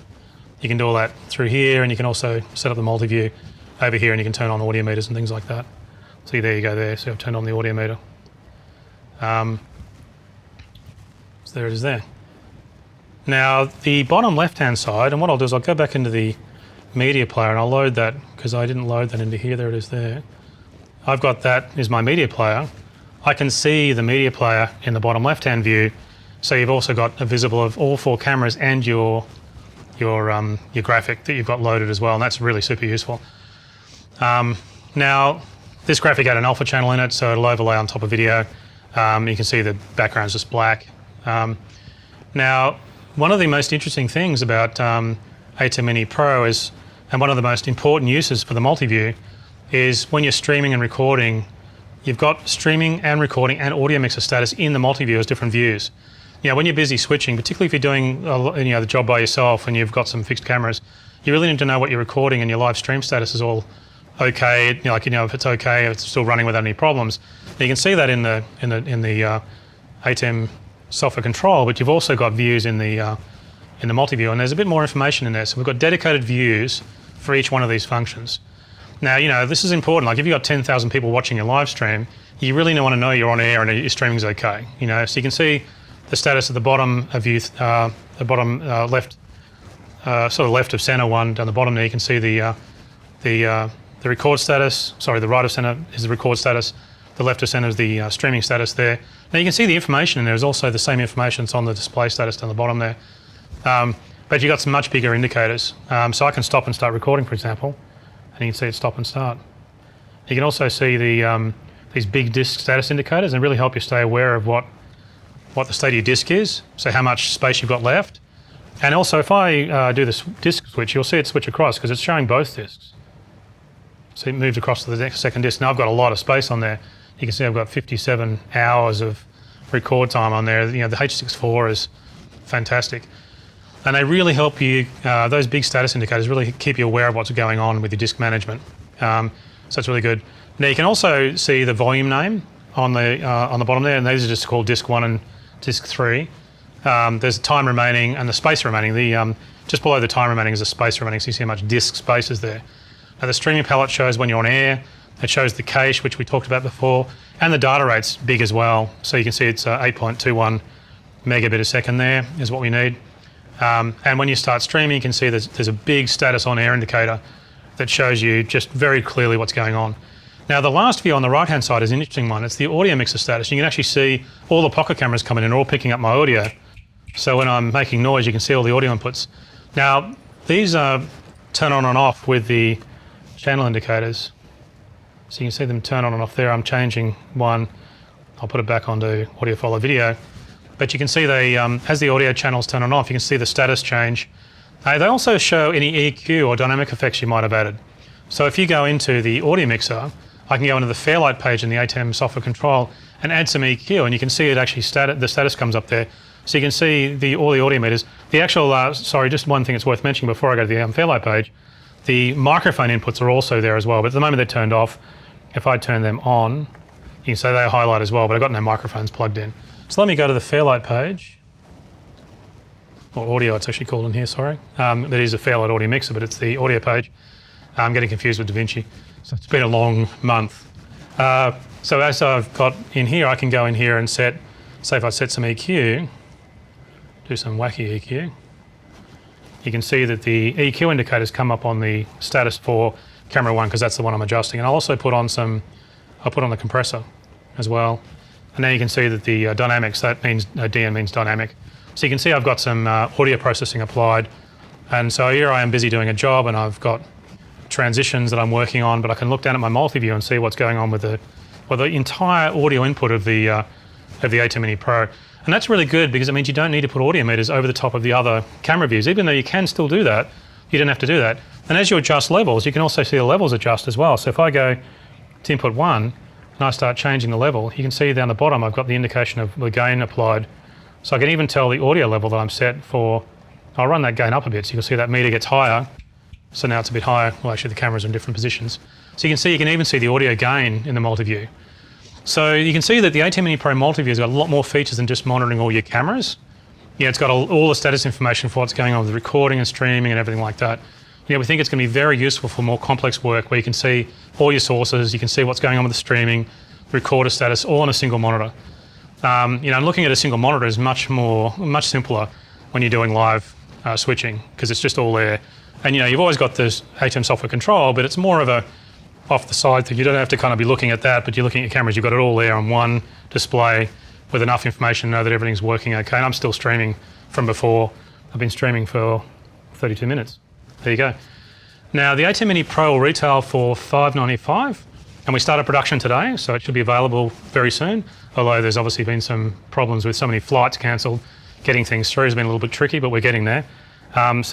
A: You can do all that through here, and you can also set up the multi-view over here, and you can turn on audio meters and things like that. So there you go there. So I've turned on the audio meter. So there it is there. Now the bottom left-hand side, and what I'll do is I'll go back into the media player and I'll load that, because I didn't load that into here. There it is there. I've got that is my media player. I can see the media player in the bottom left-hand view. So you've also got a visible of all 4 cameras and your graphic that you've got loaded as well, and that's really super useful. Now this graphic had an alpha channel in it, so it'll overlay on top of video. You can see the background's just black. Now, one of the most interesting things about ATEM Mini Pro is, and one of the most important uses for the multi-view, is when you're streaming and recording, you've got streaming and recording and audio mixer status in the multi-view as different views. When you're busy switching, particularly if you're doing the job by yourself and you've got some fixed cameras, you really need to know what you're recording and your live stream status is all okay. If it's okay, if it's still running without any problems. Now, you can see that in the ATEM software control, but you've also got views in the multi-view, and there's a bit more information in there. So we've got dedicated views for each one of these functions. Now, this is important. Like if you've got 10,000 people watching your live stream, you really want to know you're on air and your streaming's okay. So you can see the status at the bottom of view, the bottom left, sort of left of center one down the bottom there. You can see the record status. Sorry, the right of center is the record status. the left of center is the streaming status there. Now you can see the information in there is also the same information that's on the display status down the bottom there. But you've got some much bigger indicators. So I can stop and start recording, for example, and you can see it stop and start. You can also see the, these big disk status indicators and really help you stay aware of what the state of your disk is, so how much space you've got left. And also if I do this disk switch, you'll see it switch across because it's showing both disks. So it moved across to the next second disk. Now I've got a lot of space on there. You can see I've got 57 hours of record time on there. You know, the H64 is fantastic. And they really help you, those big status indicators really keep you aware of what's going on with your disk management. So it's really good. Now you can also see the volume name on the bottom there, and these are just called disk 1 and disk 3. There's time remaining and the space remaining. Just below the time remaining is the space remaining, so you see how much disk space is there. Now the streaming palette shows when you're on air. It shows the cache, which we talked about before, and the data rate's big as well. So you can see it's 8.21 megabit a second there is what we need. And when you start streaming, you can see there's a big status on air indicator that shows you just very clearly what's going on. Now the last view on the right-hand side is an interesting one. It's the audio mixer status. You can actually see all the pocket cameras coming in, all picking up my audio. So when I'm making noise, you can see all the audio inputs. Now these turn on and off with the channel indicators. So you can see them turn on and off there. I'm changing one. I'll put it back onto audio follow video. But you can see they, as the audio channels turn on and off, you can see the status change. They also show any EQ or dynamic effects you might have added. So if you go into the audio mixer, I can go into the Fairlight page in the ATEM software control and add some EQ, and you can see it actually, the status comes up there. So you can see all the audio meters. The actual, sorry, just one thing that's worth mentioning before I go to the Fairlight page, the microphone inputs are also there as well, but at the moment they're turned off. If I turn them on, you can say they highlight as well, but I've got no microphones plugged in. So let me go to the Fairlight page, or audio it's actually called in here, sorry. That is a Fairlight audio mixer, but it's the audio page. I'm getting confused with DaVinci. So it's been a long month. So as I've got in here, I can go in here and set, say if I set some EQ, do some wacky EQ, you can see that the EQ indicators come up on the status for camera 1 because that's the one I'm adjusting. And I'll also put on I'll put on the compressor as well. And now you can see that the dynamics, that means, DN means dynamic. So you can see I've got some audio processing applied. And so here I am busy doing a job and I've got transitions that I'm working on, but I can look down at my multi-view and see what's going on with the entire audio input of the ATEM Mini Pro. And that's really good because it means you don't need to put audio meters over the top of the other camera views. Even though you can still do that, you don't have to do that. And as you adjust levels, you can also see the levels adjust as well. So if I go to input 1 and I start changing the level, you can see down the bottom I've got the indication of the gain applied. So I can even tell the audio level that I'm set for. I'll run that gain up a bit so you can see that meter gets higher. So now it's a bit higher. Well, actually the camera's in different positions. So you can even see the audio gain in the multi-view. So you can see that the ATEM Mini Pro multi-view has got a lot more features than just monitoring all your cameras. Yeah, it's got all the status information for what's going on with the recording and streaming and everything like that. Yeah, we think it's going to be very useful for more complex work where you can see all your sources, you can see what's going on with the streaming, recorder status, all on a single monitor. Looking at a single monitor is much simpler when you're doing live switching because it's just all there. And you've always got this ATEM software control, but it's more of a off the side thing. You don't have to kind of be looking at that, but you're looking at your cameras, you've got it all there on one display with enough information to know that everything's working okay. And I'm still streaming from before. I've been streaming for 32 minutes. There you go. Now the ATEM Mini Pro will retail for $595, and we started production today, so it should be available very soon. Although there's obviously been some problems with so many flights cancelled, getting things through has been a little bit tricky, but we're getting there. As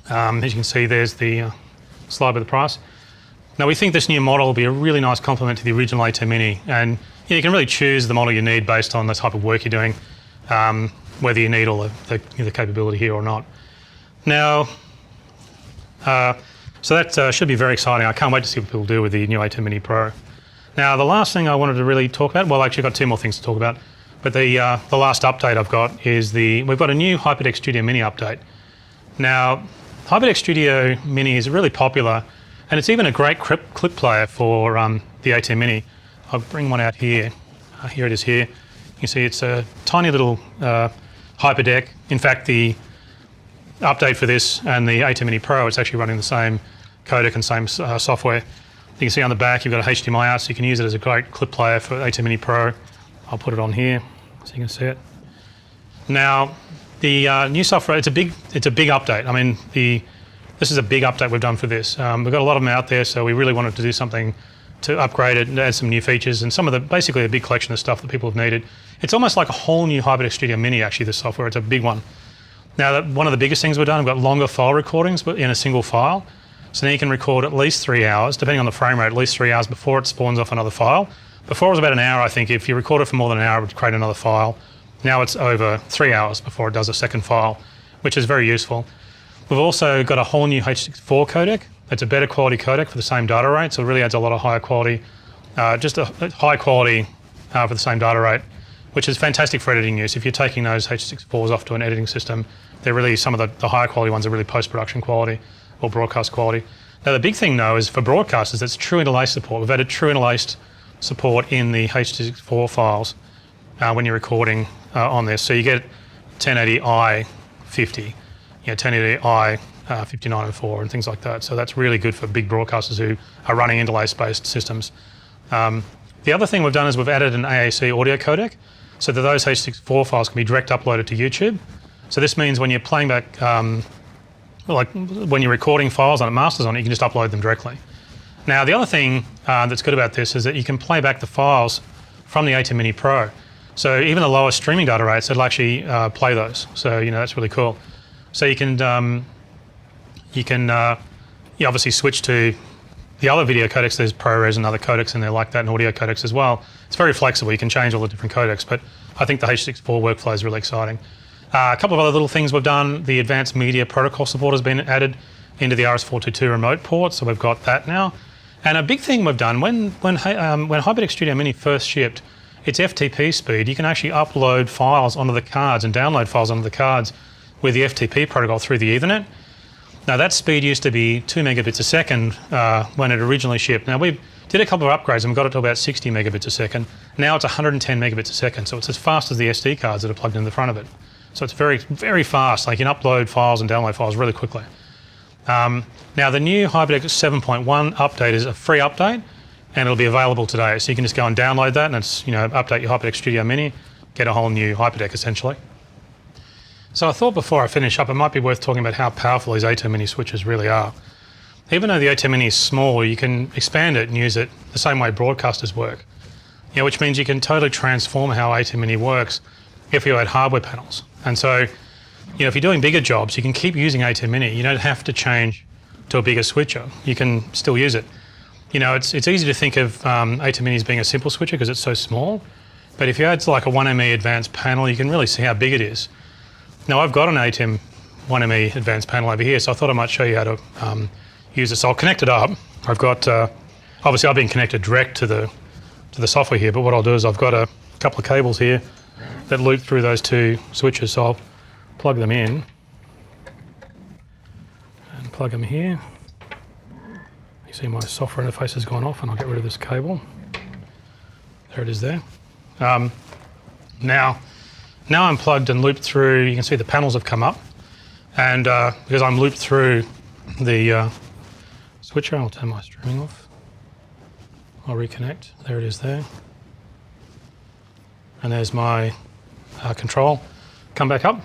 A: you can see, there's the slide with the price. Now we think this new model will be a really nice complement to the original ATEM Mini, and you can really choose the model you need based on the type of work you're doing, whether you need all the capability here or not. Now, so that should be very exciting. I can't wait to see what people do with the new ATEM Mini Pro. Now, the last thing I wanted to really talk about, well, actually I've got two more things to talk about, but the last update I've got is we've got a new HyperDeck Studio Mini update. Now, HyperDeck Studio Mini is really popular, and it's even a great clip player for the ATEM Mini. I'll bring one out here. Here it is here. You can see it's a tiny little HyperDeck. In fact, the update for this and the ATEM Mini Pro, it's actually running the same codec and same software. You can see on the back you've got a HDMI out, so you can use it as a great clip player for ATEM Mini Pro. I'll put it on here so you can see it. Now, the new software, it's a big update. I mean, this is a big update we've done for this. We've got a lot of them out there, so we really wanted to do something to upgrade it and add some new features and some of the, basically a big collection of stuff that people have needed. It's almost like a whole new HyperDeck Studio Mini, actually, this software. It's a big one. Now, one of the biggest things we've done, we've got longer file recordings but in a single file. So now you can record at least 3 hours, depending on the frame rate, at least 3 hours before it spawns off another file. Before it was about an hour, I think. If you record it for more than an hour, it would create another file. Now it's over 3 hours before it does a second file, which is very useful. We've also got a whole new H.264 codec. It's a better quality codec for the same data rate, so it really adds a lot of higher quality, just a high quality for the same data rate, which is fantastic for editing use. If you're taking those H.264s off to an editing system, they're really, some of the higher quality ones are really post-production quality or broadcast quality. Now the big thing though is for broadcasters, it's true interlace support. We've added true interlaced support in the H.264 files when you're recording on this. So you get 1080i 50, 1080i 5904 and things like that. So that's really good for big broadcasters who are running interlace-based systems. The other thing we've done is we've added an AAC audio codec so that those H.264 files can be direct uploaded to YouTube. So this means when you're playing back, like when you're recording files on it, masters on it, you can just upload them directly. Now the other thing that's good about this is that you can play back the files from the ATEM Mini Pro. So even the lowest streaming data rates, it'll actually play those. So that's really cool. So you can obviously switch to the other video codecs. There's ProRes and other codecs in there like that, and audio codecs as well. It's very flexible. You can change all the different codecs, but I think the H.264 workflow is really exciting. A couple of other little things we've done. The advanced media protocol support has been added into the RS422 remote port, so we've got that now. And a big thing we've done, when HyperDeck Studio Mini first shipped, its FTP speed, you can actually upload files onto the cards and download files onto the cards with the FTP protocol through the Ethernet. Now that speed used to be 2 megabits a second when it originally shipped. Now we did a couple of upgrades and we got it to about 60 megabits a second. Now it's 110 megabits a second, so it's as fast as the SD cards that are plugged in the front of it. So it's very, very fast. Like you can upload files and download files really quickly. Now the new HyperDeck 7.1 update is a free update and it'll be available today. So you can just go and download that and it's, update your HyperDeck Studio Mini, get a whole new HyperDeck essentially. So I thought before I finish up, it might be worth talking about how powerful these ATEM Mini switches really are. Even though the ATEM Mini is small, you can expand it and use it the same way broadcasters work. Which means you can totally transform how ATEM Mini works if you add hardware panels. And so, if you're doing bigger jobs, you can keep using ATEM Mini. You don't have to change to a bigger switcher. You can still use it. It's easy to think of ATEM Mini as being a simple switcher because it's so small. But if you add like a 1ME advanced panel, you can really see how big it is. Now I've got an ATEM 1ME advanced panel over here, so I thought I might show you how to use it. So I'll connect it up. I've got, obviously I've been connected direct to the software here, but what I'll do is I've got a couple of cables here that loop through those two switches. So I'll plug them in and plug them here. You see my software interface has gone off and I'll get rid of this cable. There it is there. Now I'm plugged and looped through, you can see the panels have come up. And because I'm looped through the switcher, I'll turn my streaming off. I'll reconnect, there it is there. And there's my control, come back up.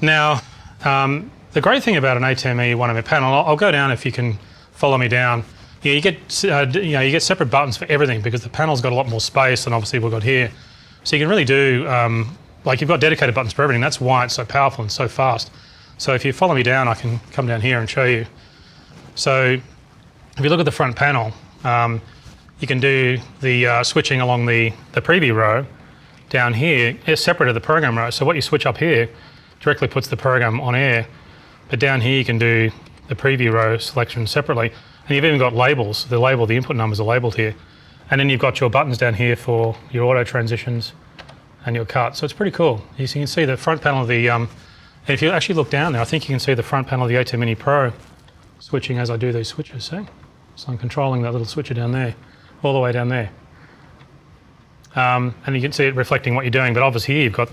A: Now, the great thing about an ATEM 1ME panel, I'll go down if you can follow me down. You get separate buttons for everything because the panel's got a lot more space than obviously we've got here. So you can really do, like you've got dedicated buttons for everything. That's why it's so powerful and so fast. So if you follow me down, I can come down here and show you. So if you look at the front panel, you can do the switching along the preview row. Down here, it's separate of the program row. So what you switch up here directly puts the program on air. But down here you can do the preview row selection separately. And you've even got labels. The input numbers are labeled here. And then you've got your buttons down here for your auto transitions and your cut. So it's pretty cool. You can see the front panel of the, and if you actually look down there, I think you can see the front panel of the ATEM Mini Pro switching as I do these switches, see? So I'm controlling that little switcher down there, all the way down there. And you can see it reflecting what you're doing, but obviously here you've got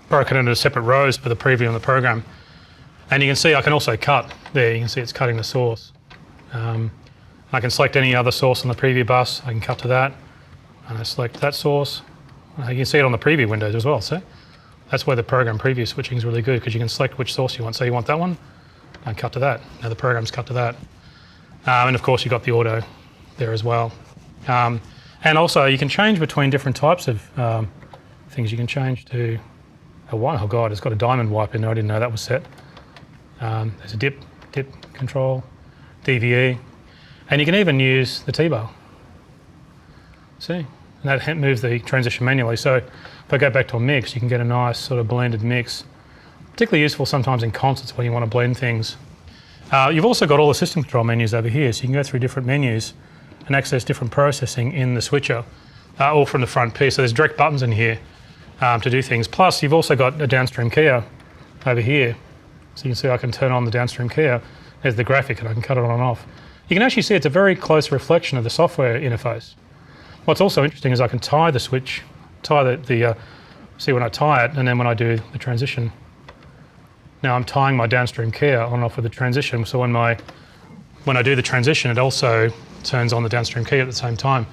A: broken into separate rows for the preview and the program. And you can see I can also cut there, you can see it's cutting the source. I can select any other source on the preview bus. I can cut to that, and I select that source. You can see it on the preview windows as well, see? That's where the program preview switching is really good, because you can select which source you want. So you want that one, and cut to that. Now the program's cut to that. And of course you've got the auto there as well. And also you can change between different types of things. You can change to a wipe. Oh God, it's got a diamond wipe in there. I didn't know that was set. There's a dip control, DVE, and you can even use the T-bar. See? And that moves the transition manually. So if I go back to a mix, you can get a nice sort of blended mix. Particularly useful sometimes in concerts when you want to blend things. You've also got all the system control menus over here, so you can go through different menus and access different processing in the switcher, all from the front piece. So there's direct buttons in here to do things. Plus, you've also got a downstream keyer over here. So you can see I can turn on the downstream keyer. There's the graphic, and I can cut it on and off. You can actually see it's a very close reflection of the software interface. What's also interesting is I can tie the switch, see when I tie it, and then when I do the transition. Now I'm tying my downstream keyer on and off with the transition, so when I do the transition, it also turns on the downstream keyer at the same time.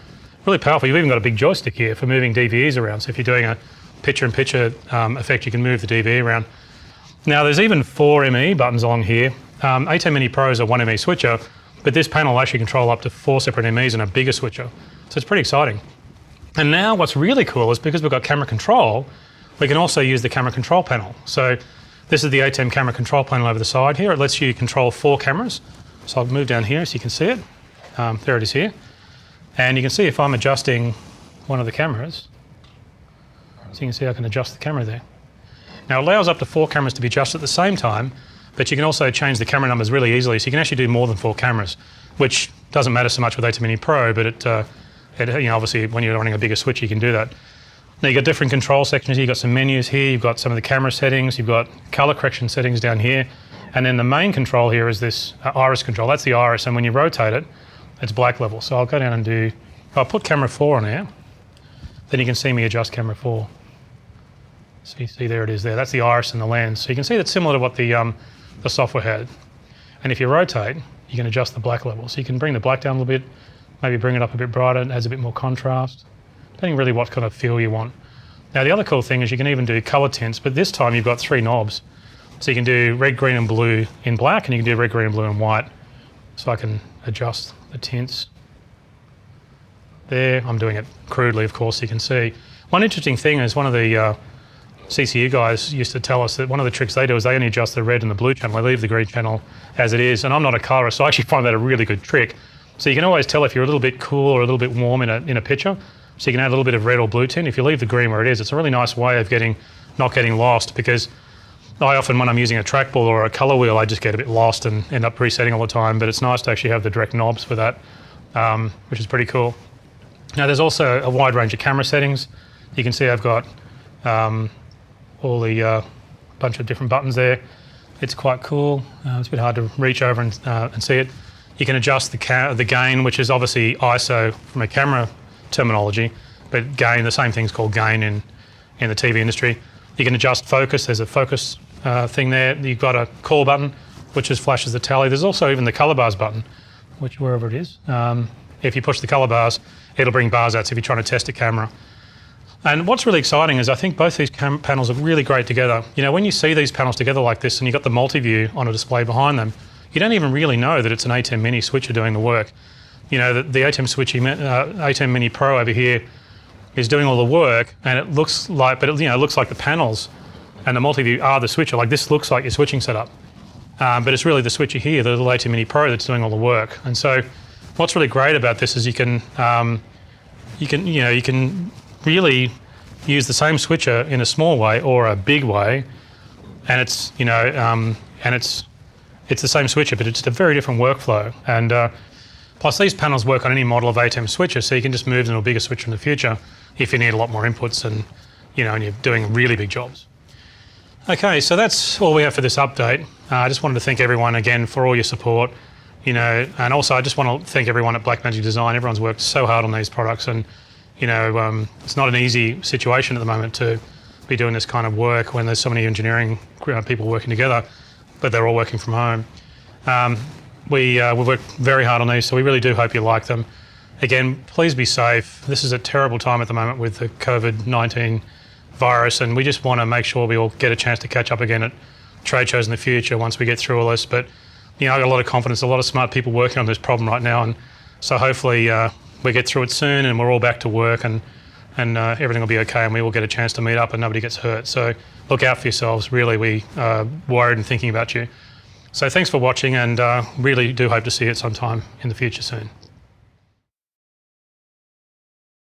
A: Really powerful. You've even got a big joystick here for moving DVEs around. So if you're doing a picture-in-picture effect, you can move the DVE around. Now there's even 4 ME buttons along here. ATEM Mini Pro is a 1 ME switcher, but this panel will actually control up to 4 separate MEs and a bigger switcher. So it's pretty exciting. And now what's really cool is because we've got camera control, we can also use the camera control panel. So this is the ATEM camera control panel over the side here. It lets you control 4 cameras. So I'll move down here so you can see it. There it is here. And you can see if I'm adjusting one of the cameras, so you can see I can adjust the camera there. Now it allows up to 4 cameras to be adjusted at the same time, but you can also change the camera numbers really easily. So you can actually do more than 4 cameras, which doesn't matter so much with ATEM Mini Pro, but it obviously when you're running a bigger switch, you can do that. Now you've got different control sections here. You've got some menus here. You've got some of the camera settings. You've got color correction settings down here. And then the main control here is this iris control. That's the iris, and when you rotate it, it's black level. So I'll go down and if I put camera 4 on here, then you can see me adjust camera 4. So you see there it is there. That's the iris and the lens. So you can see that's similar to what the software had. And if you rotate, you can adjust the black level. So you can bring the black down a little bit, maybe bring it up a bit brighter, it adds a bit more contrast, depending really what kind of feel you want. Now the other cool thing is you can even do color tints, but this time you've got 3 knobs. So you can do red, green and blue in black, and you can do red, green and blue and white. So I can adjust the tints there. I'm doing it crudely, of course, so you can see. One interesting thing is one of the CCU guys used to tell us that one of the tricks they do is they only adjust the red and the blue channel. They leave the green channel as it is. And I'm not a colorist, so I actually find that a really good trick. So you can always tell if you're a little bit cool or a little bit warm in a picture. So you can add a little bit of red or blue tint. If you leave the green where it is, it's a really nice way of not getting lost, because I often, when I'm using a trackball or a color wheel, I just get a bit lost and end up resetting all the time. But it's nice to actually have the direct knobs for that, which is pretty cool. Now there's also a wide range of camera settings. You can see I've got all the bunch of different buttons there. It's quite cool. It's a bit hard to reach over and see it. You can adjust the gain, which is obviously ISO from a camera terminology, but gain, the same thing's called gain in the TV industry. You can adjust focus. There's a focus thing there. You've got a call button, which just flashes the tally. There's also even the color bars button, which wherever it is. If you push the color bars, it'll bring bars out, so if you're trying to test a camera. And what's really exciting is I think both these panels are really great together. You know, when you see these panels together like this and you've got the multi-view on a display behind them, you don't even really know that it's an ATEM Mini switcher doing the work. You know, the ATEM Mini Pro over here is doing all the work, and it looks like, it looks like the panels and the multi-view are the switcher. Like this looks like your switching setup, but it's really the switcher here, the little ATEM Mini Pro, that's doing all the work. And so, what's really great about this is you can really use the same switcher in a small way or a big way, and it's it's the same switcher, but it's just a very different workflow. And plus, these panels work on any model of ATEM switcher, so you can just move them to a bigger switcher in the future if you need a lot more inputs and you're doing really big jobs. Okay, so that's all we have for this update. I just wanted to thank everyone again for all your support. And also I just want to thank everyone at Blackmagic Design. Everyone's worked so hard on these products, and it's not an easy situation at the moment to be doing this kind of work when there's so many engineering people working together, but they're all working from home. we worked very hard on these, so we really do hope you like them. Again, please be safe. This is a terrible time at the moment with the COVID-19 virus, and we just want to make sure we all get a chance to catch up again at trade shows in the future once we get through all this. But I've got a lot of confidence, a lot of smart people working on this problem right now, and so hopefully we get through it soon and we're all back to work and everything will be okay and we will get a chance to meet up and nobody gets hurt. So look out for yourselves. Really, we are worried and thinking about you. So thanks for watching, and really do hope to see you at some time in the future soon.